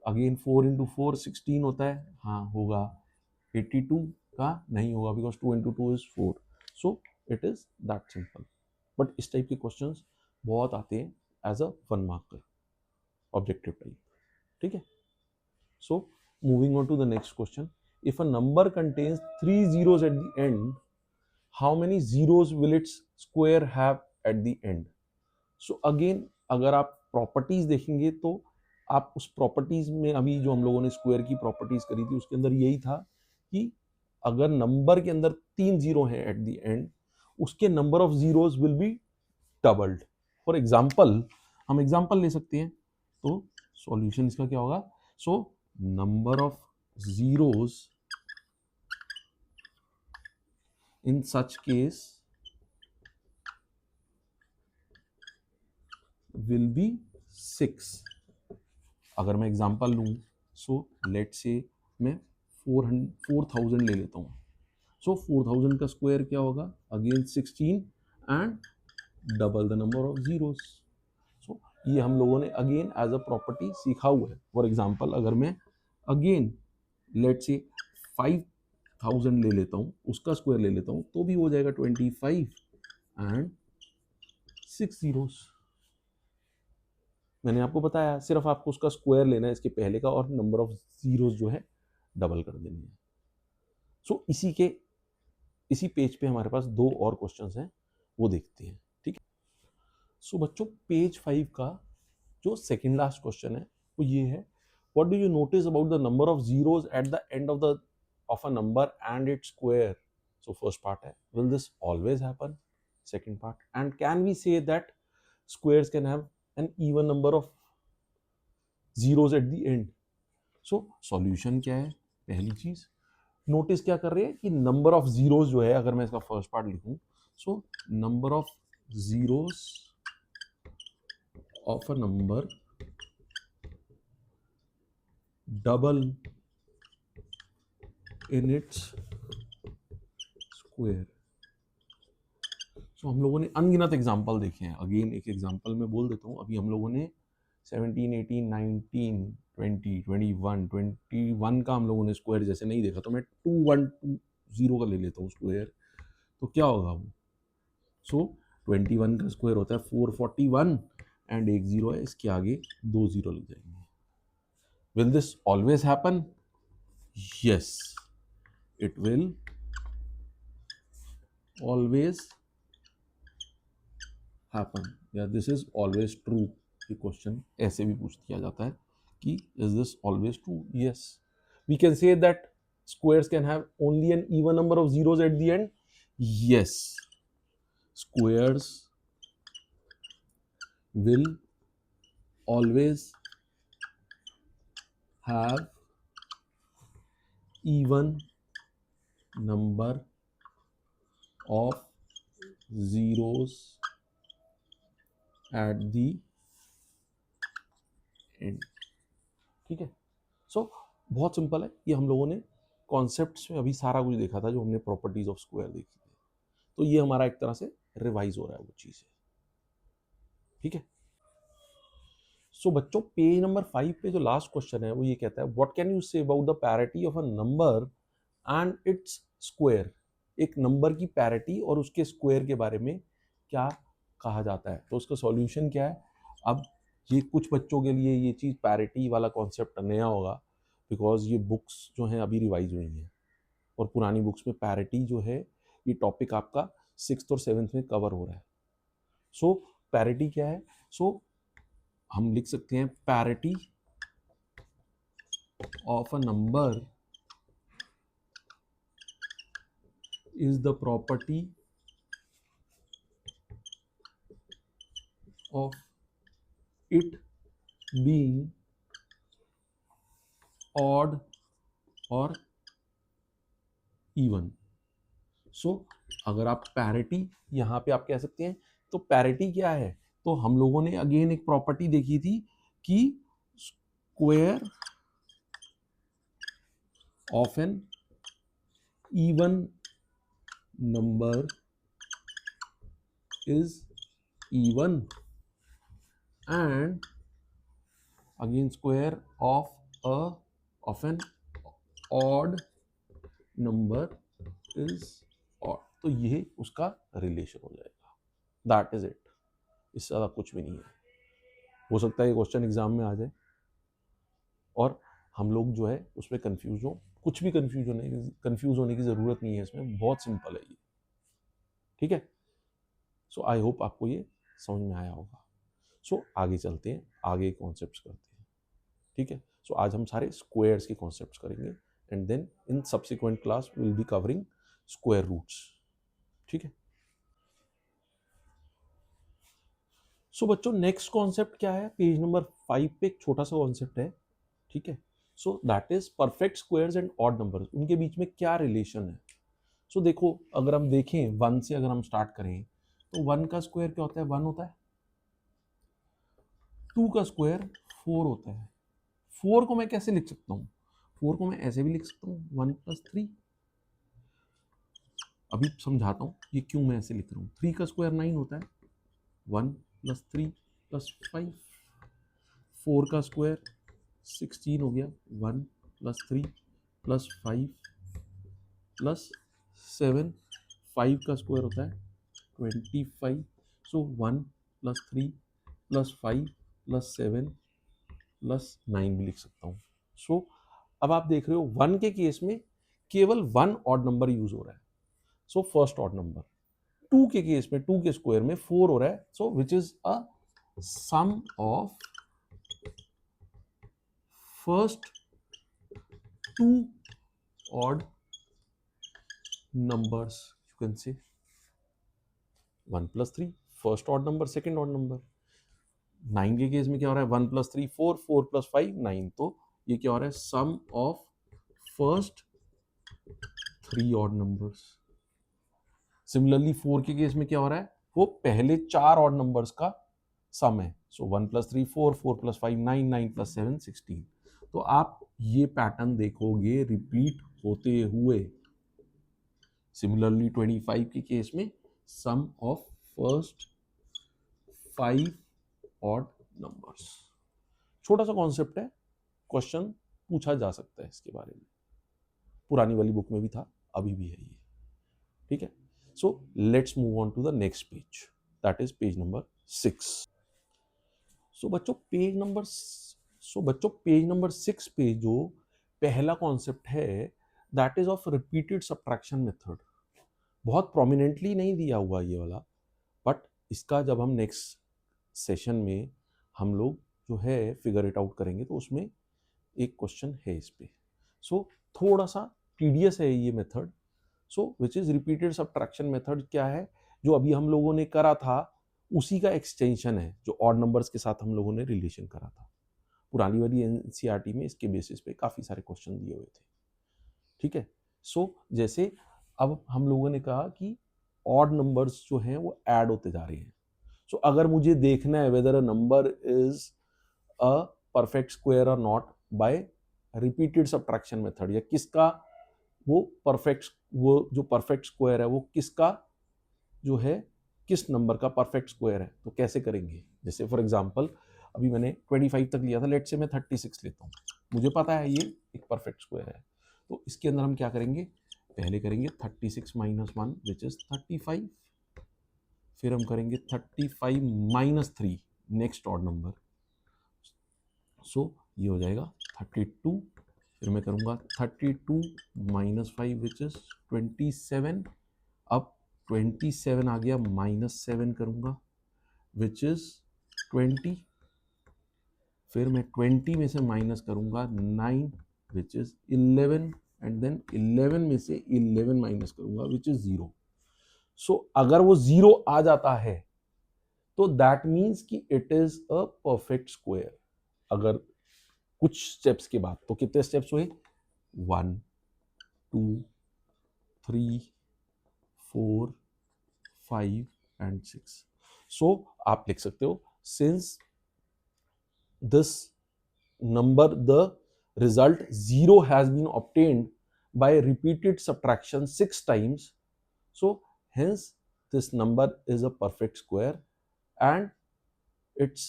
A: अगेन 4 इंटू 4 16 होता है, हाँ होगा। 82 का नहीं होगा because 2 into 2 is 4। So it is that simple. But इस टाइप के क्वेश्चंस बहुत आते हैं as a 1 marker objective type, ठीक है। So moving on to the next question, if a number contains 3 zeros at the end, how many zeros will its square have at the end? So again अगर आप properties देखेंगे तो आप उस properties में अभी जो हम लोगों ने स्क्वायर की प्रॉपर्टीज करी थी उसके अंदर यही था कि अगर नंबर के अंदर 3 जीरो हैं एट द एंड, उसके number of zeros will be doubled. For example हम एग्जांपल ले सकते हैं, तो सॉल्यूशन इसका क्या होगा, सो number of zeros in such case will be 6। अगर मैं एग्जांपल लूँ, सो लेट से मैं 4000 ले लेता हूँ। सो 4000 का स्क्वायर क्या होगा, again 16 and double the number of zeros. So ये हम लोगों ने अगेन एज अ प्रॉपर्टी सीखा हुआ है। फॉर एग्जांपल अगर मैं अगेन लेट से 5000 ले लेता हूँ, उसका स्क्वायर ले लेता हूँ, तो भी हो जाएगा 25 एंड 6 जीरोस। मैंने आपको बताया सिर्फ आपको उसका स्क्वायर लेना है इसके पहले का, और नंबर ऑफ जीरोस जो है डबल कर देनी है। सो इसी पेज पे हमारे पास 2 और क्वेश्चंस हैं, वो देखते हैं, ठीक है। सो बच्चों पेज 5 का जो सेकंड लास्ट क्वेश्चन है वो ये है, what do you notice about the number of zeros at the end of a number and its square? So first part है, will this always happen? Second part, and can we say that squares can have an even number of zeros at the end? So solution क्या है, पहली चीज notice क्या कर रहे हैं कि नंबर ऑफ जीरोस जो है, अगर मैं इसका फर्स्ट पार्ट लिखूं, so number of zeros of a number double in its square. So हम लोगों ने अनगिनत एग्जाम्पल देखे हैं। अगेन एक एग्जाम्पल मैं बोल देता हूँ, अभी हम लोगों ने 17, 18, 19, 20, 21, 21 का हम लोगों ने स्क्वायर जैसे नहीं देखा, तो मैं 2120 का ले लेता हूँ स्क्वायर, तो क्या होगा वो, सो 21 का स्क्वायर होता है 441 एंड एक जीरो है, इसके आगे 2 जीरो लग जाएंगे। Will this always happen? Yes, it will always happen, या दिस इज ऑलवेज ट्रू। ये क्वेश्चन ऐसे भी पूछ दिया जाता है कि is this always true? Yes, we can say that squares can have only an even number of zeros at the end. Yes, squares will always have even number of zeros at the end, ठीक है। सो बहुत simple है, ये हम लोगों ने concepts में अभी सारा कुछ देखा था जो हमने प्रॉपर्टीज ऑफ स्क्वायर देखी थी, तो ये हमारा एक तरह से रिवाइज हो रहा है वो चीज़ है, ठीक है। सो बच्चों पेज नंबर 5 पे जो लास्ट क्वेश्चन है वो ये कहता है, what can you say about the parity of a number and its square? एक नंबर की पैरिटी और उसके स्क्वायर के बारे में क्या कहा जाता है? तो उसका सॉल्यूशन क्या है? अब ये कुछ बच्चों के लिए ये चीज़ पैरिटी वाला कॉन्सेप्ट नया होगा, बिकॉज ये बुक्स जो हैं अभी रिवाइज हुई हैं, और पुरानी बुक्स में पैरिटी जो है ये टॉपिक आपका 6th और 7th में कवर हो रहा है। सो पैरिटी क्या है? सो हम लिख सकते हैं parity of a number is the property of it being odd और इवन। सो अगर आप पैरिटी यहाँ पे आप कह सकते हैं, तो पैरिटी क्या है, तो हम लोगों ने अगेन एक प्रॉपर्टी देखी थी कि square of an even number is even and again square of an odd number is odd. तो ये उसका रिलेशन हो जाएगा, दैट इज इट, इससे ज़्यादा कुछ भी नहीं है। हो सकता है ये क्वेश्चन एग्जाम में आ जाए और हम लोग जो है उसमें कंफ्यूज हो, कुछ भी कंफ्यूज होने की ज़रूरत नहीं है, इसमें बहुत सिंपल है ये, ठीक है। सो आई होप आपको ये समझ में आया होगा। सो आगे चलते हैं, आगे कॉन्सेप्ट्स करते हैं, ठीक है। सो आज हम सारे स्क्वायर्स के कॉन्सेप्ट्स करेंगे and then in subsequent class will be covering square roots, ठीक है। सो बच्चों नेक्स्ट कॉन्सेप्ट क्या है, पेज नंबर 5 पे एक छोटा सा कॉन्सेप्ट है, ठीक है। So that is perfect squares and odd numbers, उनके बीच में क्या रिलेशन है। सो देखो, अगर हम देखें 1 से अगर हम स्टार्ट करें तो 1 का स्क्वायर क्या होता है, 1 होता है। 2 का स्क्वायर 4 होता है। 4 को मैं कैसे लिख सकता हूँ, 4 को मैं ऐसे भी लिख सकता हूँ 1 + 3। अभी समझाता हूँ ये क्यों मैं ऐसे लिख रहा हूँ। 3 का स्क्वायर 9 होता है, 1 + 3 + 5। 4 का स्क्वायर 16 हो गया, 1 + 3 + 5 + 7। 5 का स्क्वायर होता है 25। सो 1 + 3 + 5 + 7 + 9 भी लिख सकता हूँ। सो अब आप देख रहे हो 1 के केस में केवल 1 ऑड नंबर यूज हो रहा है, सो फर्स्ट ऑड नंबर। 2 के केस में 2 के स्क्वायर में 4 हो रहा है, so which is a sum of first 2 odd numbers, you can say 1 + 3 first odd number, second odd number. 9 के केस में क्या हो रहा है, 1 + 3 4, 4 + 5 9, तो ये क्या हो रहा है, sum of first 3 odd numbers. Similarly 4 के केस में क्या हो रहा है, वो पहले 4 ऑड नंबर्स का सम है। सो 1 + 3 4, 4 + 5 9, 9 + 7 16। तो आप ये पैटर्न देखोगे रिपीट होते हुए। सिमिलरली 25 के केस में सम ऑफ फर्स्ट 5 ऑड नंबर्स। छोटा सा कॉन्सेप्ट है, क्वेश्चन पूछा जा सकता है इसके बारे में, पुरानी वाली बुक में भी था, अभी भी है ये, ठीक है। So let's move on to the next page, that is page number 6। So बच्चों पेज नंबर 6 पे जो पहला कॉन्सेप्ट है that is of repeated subtraction method. बहुत प्रोमिनेंटली नहीं दिया हुआ ये वाला, बट इसका जब हम नेक्स्ट सेशन में हम लोग जो है फिगर इट आउट करेंगे तो उसमें एक क्वेश्चन है इस पे। सो थोड़ा सा टीडियस है ये method. So which is repeated subtraction method क्या है, जो अभी हम लोगों ने करा था उसी का एक्सटेंशन है, जो ऑड नंबर्स के साथ हम लोगों ने रिलेशन करा था पुरानी वाली एनसीईआरटी में। इसके बेसिस पे काफ़ी सारे क्वेश्चन दिए हुए थे, ठीक है। सो जैसे अब हम लोगों ने कहा कि ऑड नंबर्स जो हैं वो ऐड होते जा रहे हैं। सो अगर मुझे देखना है whether a number is a perfect square और not by repeated subtraction method, या किसका वो जो परफेक्ट स्क्वायर है वो किसका जो है किस नंबर का परफेक्ट स्क्वायर है, तो कैसे करेंगे। जैसे फॉर एग्जांपल अभी मैंने 25 तक लिया था, लेट से मैं 36 लेता हूँ, मुझे पता है ये एक परफेक्ट स्क्वायर है। तो इसके अंदर हम क्या करेंगे, पहले करेंगे 36 - 1 विच इज 35, फिर हम करेंगे 35 - 3 नेक्स्ट ऑड नंबर, सो ये हो जाएगा 32। फिर मैं करूँगा 32 - 5 विच इज 27। अब 27 आ गया, -7 करूँगा विच इज 20, फिर मैं 20 में से माइनस करूंगा 9 विच इज 11, एंड देन 11 में से 11 माइनस करूंगा विच इज 0. सो अगर वो 0 आ जाता है तो दैट मीन्स कि it is a perfect square. अगर कुछ स्टेप्स के बाद, तो कितने स्टेप्स हुए? 1 2 3 4 5 एंड 6. सो आप लिख सकते हो, since this number, the result 0 has been obtained by repeated subtraction 6 times, so hence this number is a perfect square and its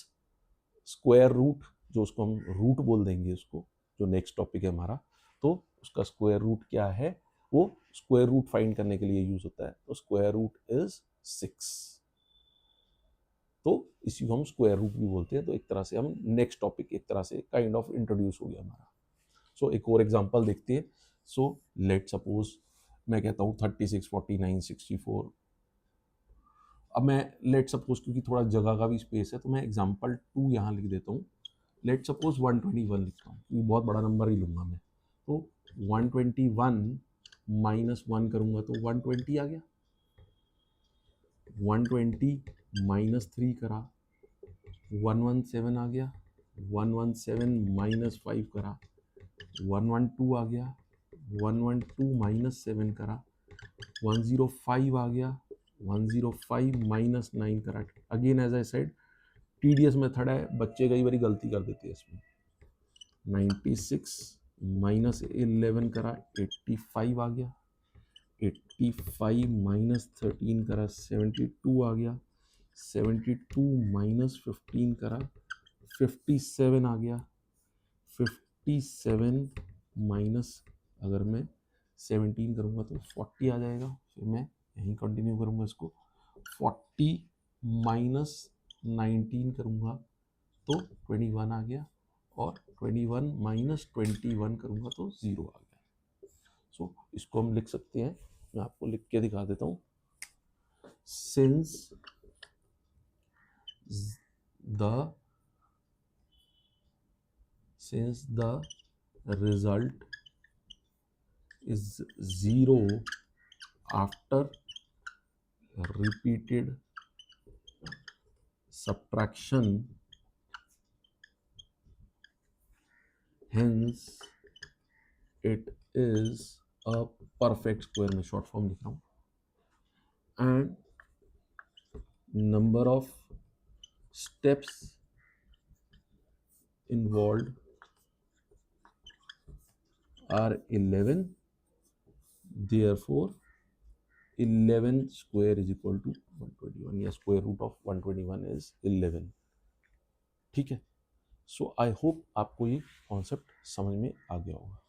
A: square root, जो उसको हम रूट बोल देंगे, उसको जो नेक्स्ट टॉपिक है हमारा, तो उसका स्क्वायर रूट क्या है, वो स्क्वायर रूट फाइंड करने के लिए यूज होता है. तो स्क्वायर रूट इज 6, तो इसी को हम स्क्वायर रूट भी बोलते हैं. तो एक तरह से हम नेक्स्ट टॉपिक एक तरह से काइंड ऑफ इंट्रोड्यूस हो गया हमारा. सो एक और एग्जांपल देखते हैं. सो लेट सपोज मैं कहता हूँ 36 49 64. अब मैं लेट सपोज, क्योंकि थोड़ा जगह का भी स्पेस है, तो मैं एग्जांपल 2 यहाँ लिख देता हूँ. लेट सपोज 121 लिखता हूँ, क्योंकि बहुत बड़ा नंबर ही लूंगा मैं. तो 121 माइनस 1 करूंगा तो 120 आ गया. 120 माइनस 3 करा 117 आ गया. 117 माइनस 5 करा 112 आ गया. 112 माइनस 7 करा 105 आ गया. 105 माइनस 9 करा. Again as I said, TDS method है, बच्चे कई बारी गलती कर देते हैं इसमें. 96 माइनस 11 करा 85 आ गया. 85 माइनस 13 करा 72 आ गया. 72 माइनस 15 करा 57 आ गया. 57 माइनस, अगर मैं 17 करूँगा तो 40 आ जाएगा. फिर मैं यहीं कंटिन्यू करूँगा इसको. 40 माइनस 19 करूँगा तो 21 आ गया. और 21 माइनस 21 करूँगा तो 0 आ गया. सो इसको हम लिख सकते हैं, मैं आपको लिख के दिखा देता हूँ. Since the result is 0 after repeated subtraction, hence it is a perfect square. में short form लिख रहा हूँ. and number of steps involved are 11, therefore 11 square is equal to 121, या square root of 121 is 11. ठीक है. सो आई होप आपको ये concept समझ में आ गया होगा.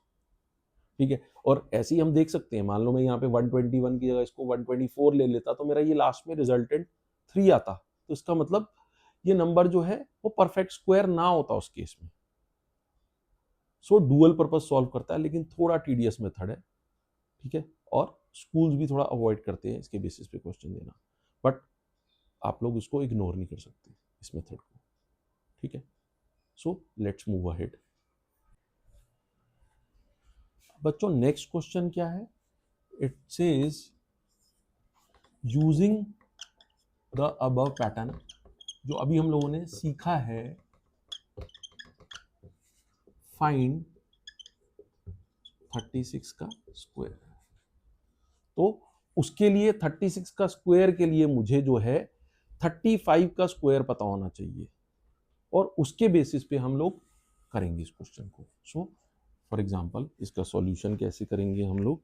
A: ठीक है. और ऐसे ही हम देख सकते हैं, मान लो मैं यहाँ पे 121 की जगह इसको 124 ले लेता, तो मेरा ये लास्ट में रिजल्टेंट 3 आता. तो इसका मतलब ये नंबर जो है वो परफेक्ट स्क्वायर ना होता उस केस में. सो डुअल पर्पस सॉल्व करता है, लेकिन थोड़ा टीडीएस मेथड है. ठीक है. और स्कूल्स भी थोड़ा अवॉइड करते हैं इसके बेसिस पे क्वेश्चन देना, बट आप लोग इसको इग्नोर नहीं कर सकते इस मेथड को. ठीक है. So let's move ahead. बच्चों नेक्स्ट क्वेश्चन क्या है? It says using the above pattern, जो अभी हम लोगों ने सीखा है, फाइंड 36 का स्क्वायर. तो उसके लिए 36 का स्क्वायर के लिए मुझे जो है 35 का स्क्वायर पता होना चाहिए, और उसके बेसिस पे हम लोग करेंगे इस क्वेश्चन को. सो फॉर एग्जांपल इसका सॉल्यूशन कैसे करेंगे हम लोग?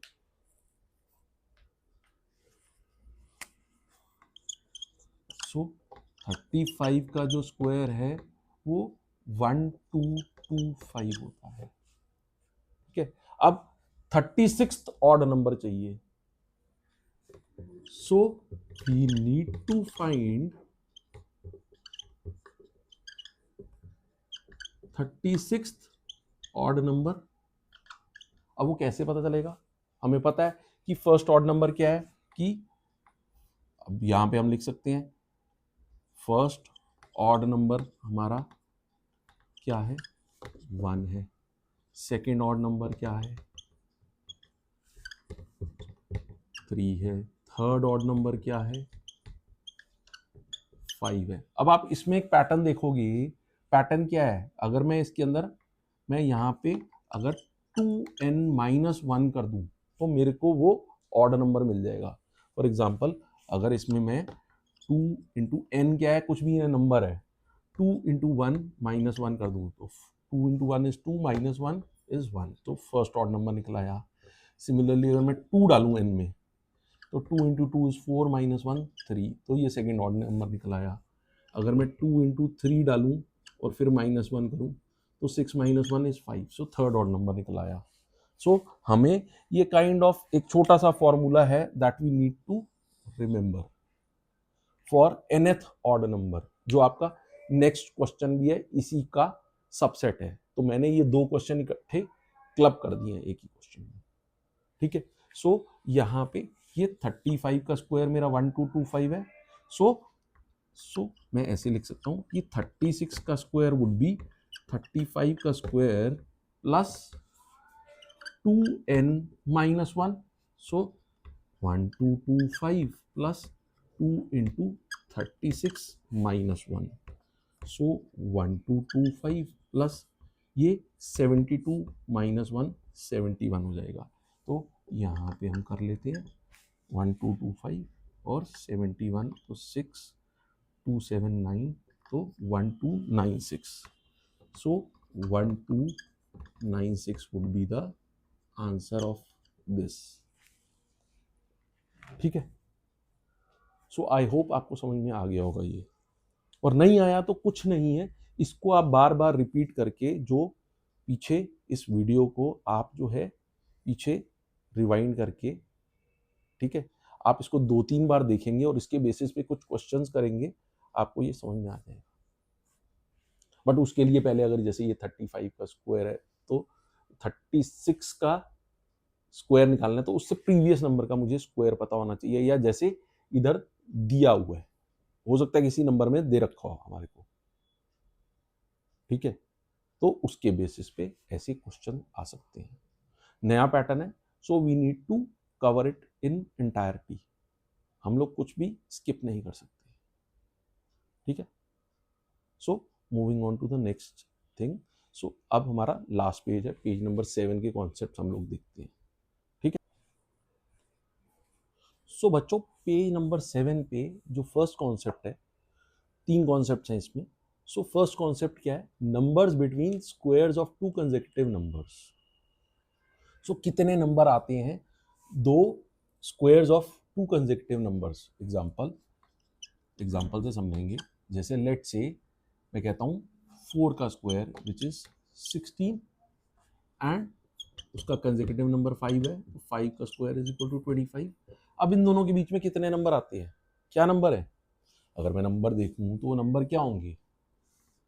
A: सो 35 का जो स्क्वायर है वो 1225 होता है. ठीक है. अब 36th ऑड नंबर चाहिए. So we need to find 36th odd number. अब वो कैसे पता चलेगा? हमें पता है कि फर्स्ट ऑड नंबर क्या है, कि अब यहां पे हम लिख सकते हैं फर्स्ट ऑड नंबर हमारा क्या है, 1 है। सेकेंड ऑड नंबर क्या है, 3 है। थर्ड ऑड नंबर क्या है, 5 है। अब आप इसमें एक पैटर्न देखोगे, पैटर्न क्या है, अगर मैं इसके अंदर मैं यहाँ पे अगर 2n-1 कर दूं तो मेरे को वो ऑड नंबर मिल जाएगा। फॉर एग्जाम्पल अगर इसमें मैं 2 इंटू एन क्या है, कुछ भी नंबर है, 2 इंटू 1 -1 कर दूं तो 2 इंटू 1 इज 2 -1 इज 1, तो फर्स्ट ऑड नंबर निकल आया। सिमिलरली अगर मैं 2 डालूं n में तो 2 इंटू 2 इज 4 -1 3, तो ये सेकेंड ऑड नंबर निकल आया। अगर मैं 2 इंटू 3 डालूं और फिर -1 करूं तो 6 -1 is 5, so third odd number निकल आया। सो हमें ये काइंड ऑफ एक छोटा सा फॉर्मूला है that we need to remember for nth odd number, जो आपका नेक्स्ट क्वेश्चन भी है, इसी का सबसेट है। तो मैंने ये दो क्वेश्चन इकट्ठे क्लब कर दिए हैं एक ही क्वेश्चन में, ठीक है। सो यहाँ पे ये 35 का स्क्वायर मेरा 1225 है। सो मैं ऐसे लिख सकता हूँ कि 36 का स्क्वायर वुड बी 35 का स्क्वायर प्लस 2n-1, सो 1225 प्लस 2 इंटू 36 -1, सो 1225 प्लस ये 72 -1 71 हो जाएगा। तो यहाँ पे हम कर लेते हैं 1225 और 71, तो 6 2 7 9, तो 1296, सो 1296 would be the answer of this, ठीक है। सो आई होप आपको समझ में आ गया होगा ये, और नहीं आया तो कुछ नहीं है, इसको आप बार बार रिपीट करके जो पीछे इस वीडियो को आप जो है पीछे रिवाइंड करके, ठीक है, आप इसको 2-3 बार देखेंगे और इसके बेसिस पे कुछ क्वेश्चंस करेंगे, आपको ये समझ में आ जाएगा। बट उसके लिए पहले अगर जैसे ये 35 का स्क्वायर है तो 36 का स्क्वायर निकालना है, तो उससे प्रीवियस नंबर का मुझे स्क्वायर पता होना चाहिए, या जैसे इधर दिया हुआ है, हो सकता है किसी नंबर में दे रखा हो हमारे को, ठीक है, तो उसके बेसिस पे ऐसे क्वेश्चन आ सकते हैं। नया पैटर्न है, so we need to cover it in entirety, हम लोग कुछ भी स्किप नहीं कर सकते, ठीक है। So moving on to the next thing, so अब हमारा लास्ट पेज है, पेज नंबर 7 के कॉन्सेप्ट हम लोग देखते हैं, ठीक है। सो बच्चों पेज नंबर 7 पे जो फर्स्ट कॉन्सेप्ट है, 3 कॉन्सेप्ट हैं इसमें। सो फर्स्ट कॉन्सेप्ट क्या है, numbers between squares of 2 consecutive numbers. So कितने नंबर आते हैं दो squares of 2 consecutive numbers. Example से समझेंगे, जैसे लेट से मैं कहता हूँ 4 का स्क्वायर विच इज 16 एंड उसका कंसेक्यूटिव नंबर 5 है, तो 5 का स्क्वायर इज इक्वल टू 25। अब इन दोनों के बीच में कितने नंबर आते हैं, क्या नंबर है, अगर मैं नंबर देखूं तो वो नंबर क्या होंगे,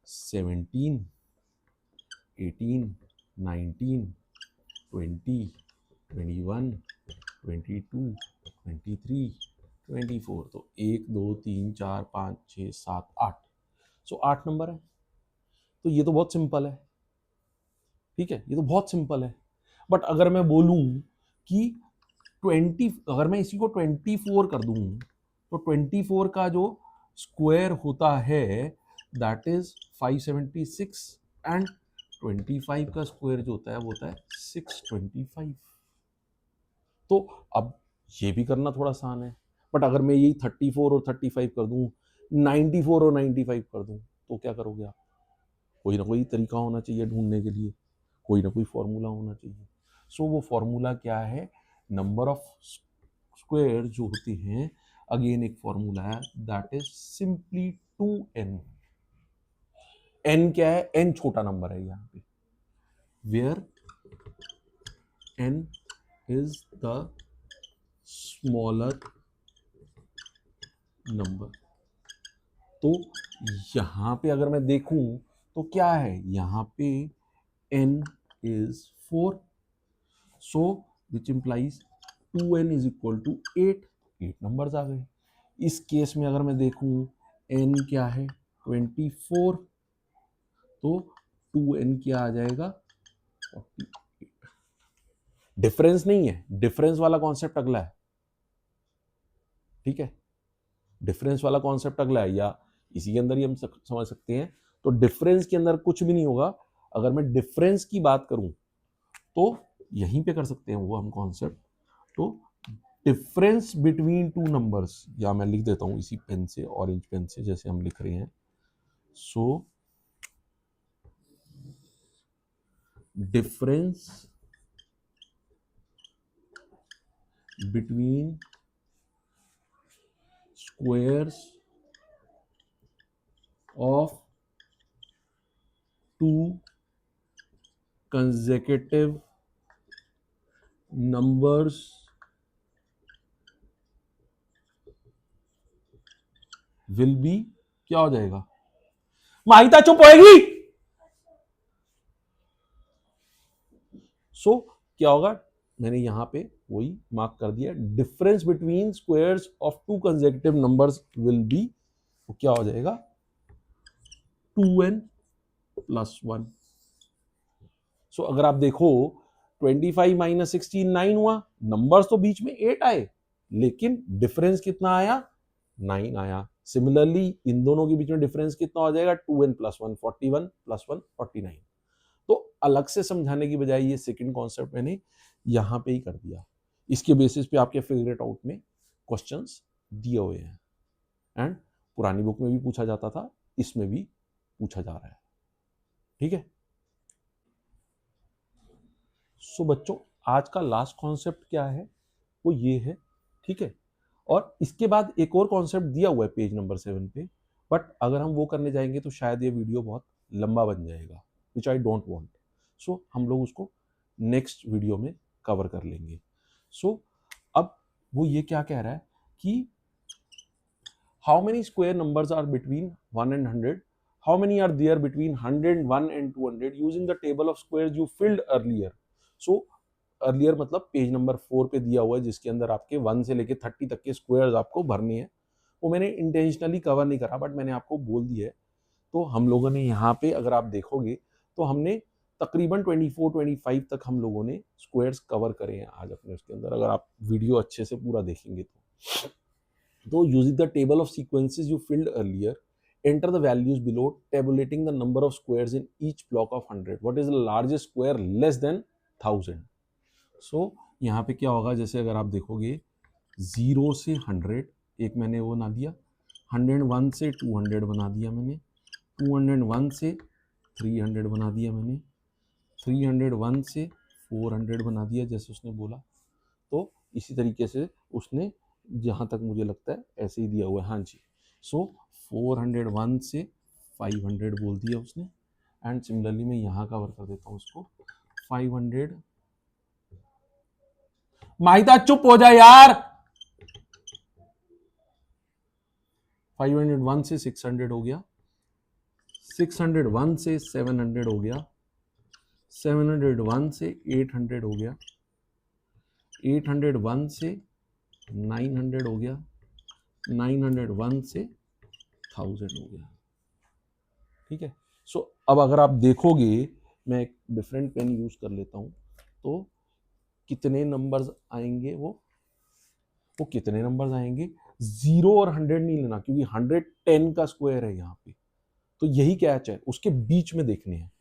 A: 17, 18, 19, 20, 21, 22, 23, 24, तो 1 2 3 4 5 6 7 8, सो 8 नंबर है। तो ये तो बहुत सिंपल है, ठीक है, ये तो बहुत सिंपल है। बट अगर मैं बोलूं कि 20, अगर मैं इसी को 24 कर दूं तो 24 का जो स्क्वायर होता है दैट इज 576 एंड 25 का स्क्वायर जो होता है वो होता है 625। तो अब ये भी करना थोड़ा आसान है, बट अगर मैं यही 34 और 35 कर दूं, 94 और 95 कर दूं, तो क्या करोगे आप, कोई ना कोई तरीका होना चाहिए ढूंढने के लिए, कोई ना कोई फॉर्मूला होना चाहिए। सो वो फॉर्मूला क्या है, नंबर ऑफ स्क्वायर जो होते हैं, अगेन एक फॉर्मूला है that is simply 2n। n क्या है, n छोटा नंबर है यहाँ पे, where n is the smaller number. तो यहाँ पे अगर मैं देखूं तो क्या है, यहाँ पे n is 4, so which implies 2n is equal to 8 numbers आ गए। इस केस में अगर मैं देखूं n क्या है 24, तो 2n क्या आ जाएगा 48। डिफरेंस नहीं है, डिफरेंस वाला कॉन्सेप्ट अगला है, ठीक है, डिफरेंस वाला कॉन्सेप्ट अगला है, या इसी के अंदर ही हम समझ सकते हैं। तो डिफरेंस के अंदर कुछ भी नहीं होगा। अगर मैं डिफरेंस की बात करूं तो यहीं पे कर सकते हैं वो हम कॉन्सेप्ट। तो डिफरेंस बिटवीन टू नंबर्स, या मैं लिख देता हूं इसी पेन से, ऑरेंज पेन से जैसे हम लिख रहे हैं। So difference between squares of two consecutive numbers will be, क्या हो जाएगा, माहिता चुप होएगी। सो क्या होगा, मैंने यहां पे वही मार्क कर दिया, difference between squares of to consecutive numbers will be, वो क्या हो जाएगा 2n + 1। सो अगर आप देखो 25 - 16 9 हुआ, नंबर्स तो बीच में 8 आए, लेकिन डिफरेंस कितना आया 9 आया। सिमिलरली इन दोनों के बीच में डिफरेंस कितना हो जाएगा 2n + 1 41 + 1 49। तो अलग से समझाने की बजाय ये सेकंड कॉन्सेप्ट मैंने यहां पे ही कर दिया। इसके बेसिस पे आपके फिगर इट आउट में क्वेश्चंस दिए हुए हैं, एंड पुरानी बुक में भी पूछा जाता था, इसमें भी पूछा जा रहा है, ठीक है। सो बच्चों आज का लास्ट कॉन्सेप्ट क्या है, वो ये है, ठीक है। और इसके बाद एक और कॉन्सेप्ट दिया हुआ है पेज नंबर 7 पे, बट अगर हम वो करने जाएंगे तो शायद ये वीडियो बहुत लंबा बन जाएगा, विच आई डोंट वांट। सो हम लोग उसको नेक्स्ट वीडियो में कवर कर लेंगे। सो अब वो ये क्या कह रहा है कि how many square numbers are between 1 and 100, how many are there between 101 and 200 using the table of squares you filled earlier. सो अर्लियर मतलब पेज नंबर 4 पे दिया हुआ है, जिसके अंदर आपके 1 से लेके 30 तक के स्क्वायर्स आपको भरने हैं। वो मैंने इंटेंशनली कवर नहीं करा, बट मैंने आपको बोल दिया है। तो हम लोगों ने यहाँ पे अगर आप देखोगे तो हमने तकरीबन 24-25 तक हम लोगों ने स्क्वायर्स कवर करे हैं आज अपने उसके अंदर, अगर आप वीडियो अच्छे से पूरा देखेंगे तो using the table of sequences you filled earlier, enter the values below tabulating the number of squares in each block of 100, what is the largest square less than 1000। सो यहाँ पे क्या होगा, जैसे अगर आप देखोगे 0 से 100 एक मैंने वो बना दिया, 101 से 200 बना दिया मैंने, 201 से 300 बना दिया मैंने, 301 से 400 बना दिया जैसे उसने बोला। तो इसी तरीके से उसने जहाँ तक मुझे लगता है ऐसे ही दिया हुआ है, हाँ जी। सो 401 से 500 बोल दिया उसने, एंड सिमिलरली मैं यहाँ कवर कर देता हूँ उसको 500। माहिता चुप हो जाए यार। 501 से 600 हो गया, 601 से 700 हो गया, 701 से 800 हो गया, 801 से 900 हो गया, 901 से 1000 हो गया, ठीक है। सो अब अगर आप देखोगे, मैं एक डिफरेंट पेन यूज कर लेता हूं, तो कितने नंबर्स आएंगे, वो कितने नंबर्स आएंगे, 0 और 100 नहीं लेना, क्योंकि 110 का स्क्वायर है यहाँ पे, तो यही कैच है, उसके बीच में देखने हैं।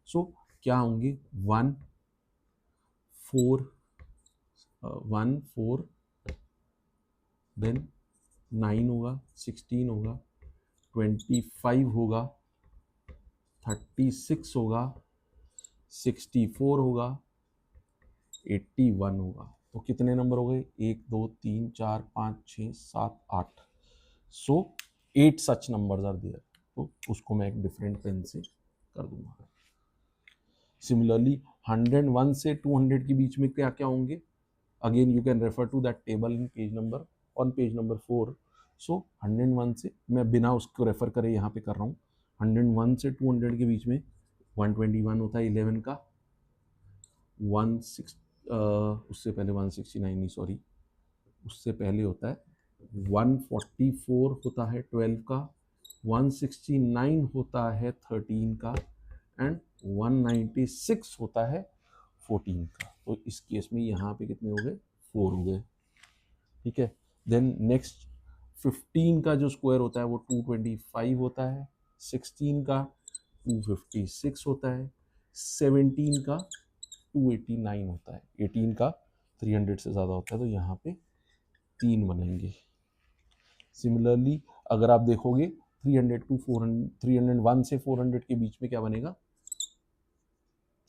A: सो क्या होंगे 1 4 1 4, देन 9 होगा, 16 होगा, 25 होगा, 36 होगा, 64 होगा, 81 होगा। तो कितने नंबर हो गए, 1 2 3 4 5 6 7 8। So 8 such numbers are there. तो उसको मैं एक डिफरेंट पेन से कर दूंगा। सिमिलरली 101 से 200 के बीच में क्या क्या होंगे, again you can refer to that table in page number 4। सो 101 से मैं बिना उसको रेफर करे यहाँ पे कर रहा हूँ, 101 से 200 के बीच में 121 होता है 11 का, 16 उससे पहले 169 नहीं सॉरी, उससे पहले होता है 144 होता है 12 का, 169 होता है 13 का एंड 196 होता है 14 का। तो इस केस में यहाँ पे कितने हो गए, 4 हो गए, ठीक है। देन नेक्स्ट 15 का जो स्क्वायर होता है वो 225 होता है, 16 का 256 होता है, 17 का 289 होता है, 18 का 300 से ज़्यादा होता है, तो यहाँ पे 3 बनेंगे। सिमिलरली अगर आप देखोगे 300 टू 400, 301 से 400 के बीच में क्या बनेगा,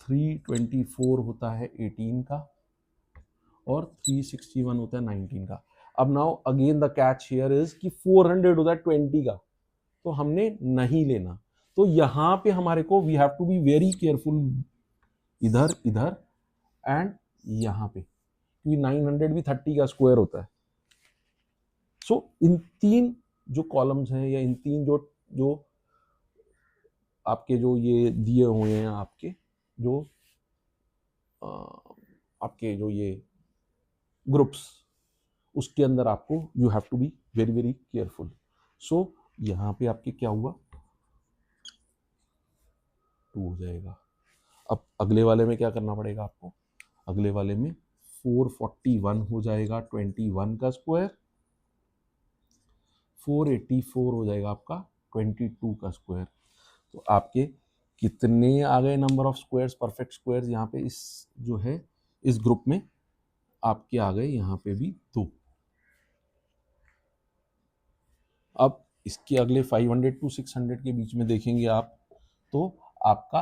A: 324 होता है 18 का और 361 होता है 19 का। अब now again the catch here is कि 400 होता है 20 का, तो हमने नहीं लेना। तो यहां पे हमारे को we have to be very careful, इधर इधर एंड यहां पे, क्योंकि 900 भी 30 का स्क्वायर होता है। सो इन 3 जो कॉलम्स हैं या इन 3 जो आपके जो ये दिए हुए हैं, आपके जो ये ग्रुप्स, उसके अंदर आपको you have to be very very careful. So यहाँ पे आपके क्या हुआ, 2 हो जाएगा। अब अगले वाले में क्या करना पड़ेगा आपको, अगले वाले में 441 हो जाएगा 21 का स्क्वायर, 484 हो जाएगा आपका 22 का स्क्वायर। तो आपके कितने आ गए number of squares, perfect squares यहाँ पे इस जो है इस ग्रुप में आपके आ गए यहाँ पे भी 2। अब इसके अगले 500 टू 600 के बीच में देखेंगे आप, तो आपका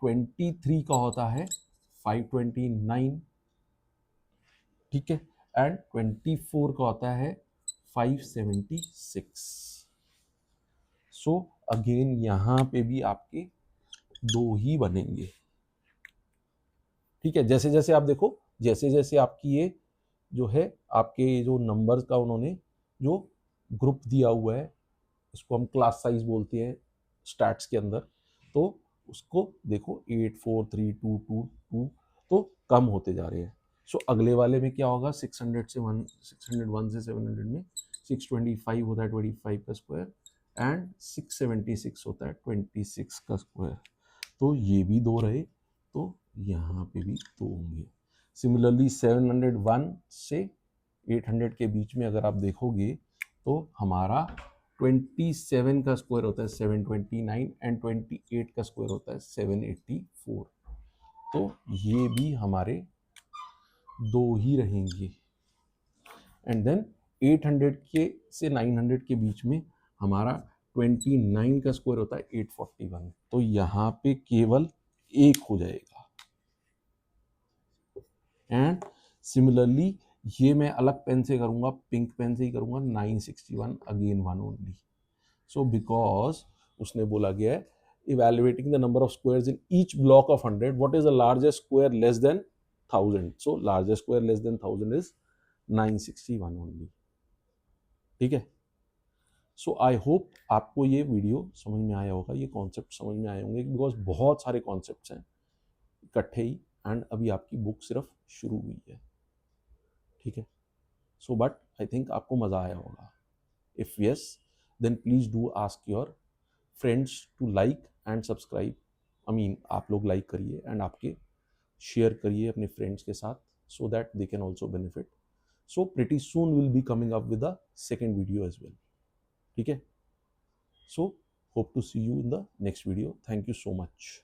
A: 23 का होता है 529, ठीक है, एंड 24 का होता है 576। सो अगेन यहाँ पे भी आपके 2 ही बनेंगे, ठीक है। जैसे जैसे आप देखो, जैसे जैसे आपकी ये जो है आपके जो नंबर्स का उन्होंने जो ग्रुप दिया हुआ है, इसको हम क्लास साइज बोलते हैं स्टैट्स के अंदर, तो उसको देखो 8 4 3 2 2 2 तो कम होते जा रहे हैं। सो अगले वाले में क्या होगा, 600 से 601 से 700 में 625 होता है 25 का स्क्वायर एंड 676 होता है 26 का स्क्वायर। तो ये भी 2 रहे, तो यहाँ पे भी 2 होंगे। सिमिलरली 701 से 800 के बीच में अगर आप देखोगे तो हमारा 27 का स्क्वायर होता है 729 एंड 28 का स्क्वायर होता है 784। तो ये भी हमारे 2 ही रहेंगे। एंड देन 800 के से 900 के बीच में हमारा 29 का स्क्वायर होता है 841, तो यहाँ पे केवल 1 हो जाएगा। एंड सिमिलरली ये मैं अलग पेन से करूंगा, पिंक पेन से ही करूंगा, 961 अगेन 1 ओनली। सो बिकॉज उसने बोला गया है evaluating the number of squares in each block of 100, what is the largest square less than 1000। So largest square less than 1000 is 961 only, ठीक है। सो आई होप आपको ये वीडियो समझ में आया होगा, ये कॉन्सेप्ट समझ में आए होंगे, बिकॉज बहुत सारे कॉन्सेप्ट्स हैं इकट्ठे ही, एंड अभी आपकी बुक सिर्फ शुरू हुई है, ठीक है। सो बट आई थिंक आपको मज़ा आया होगा। If yes, then please do ask your friends to like and subscribe. I mean आप लोग लाइक करिए एंड आपके शेयर करिए अपने फ्रेंड्स के साथ, so that they can also benefit. So pretty soon will be coming up with the second video as well, ठीक है। So hope to see you in the next video. Thank you so much.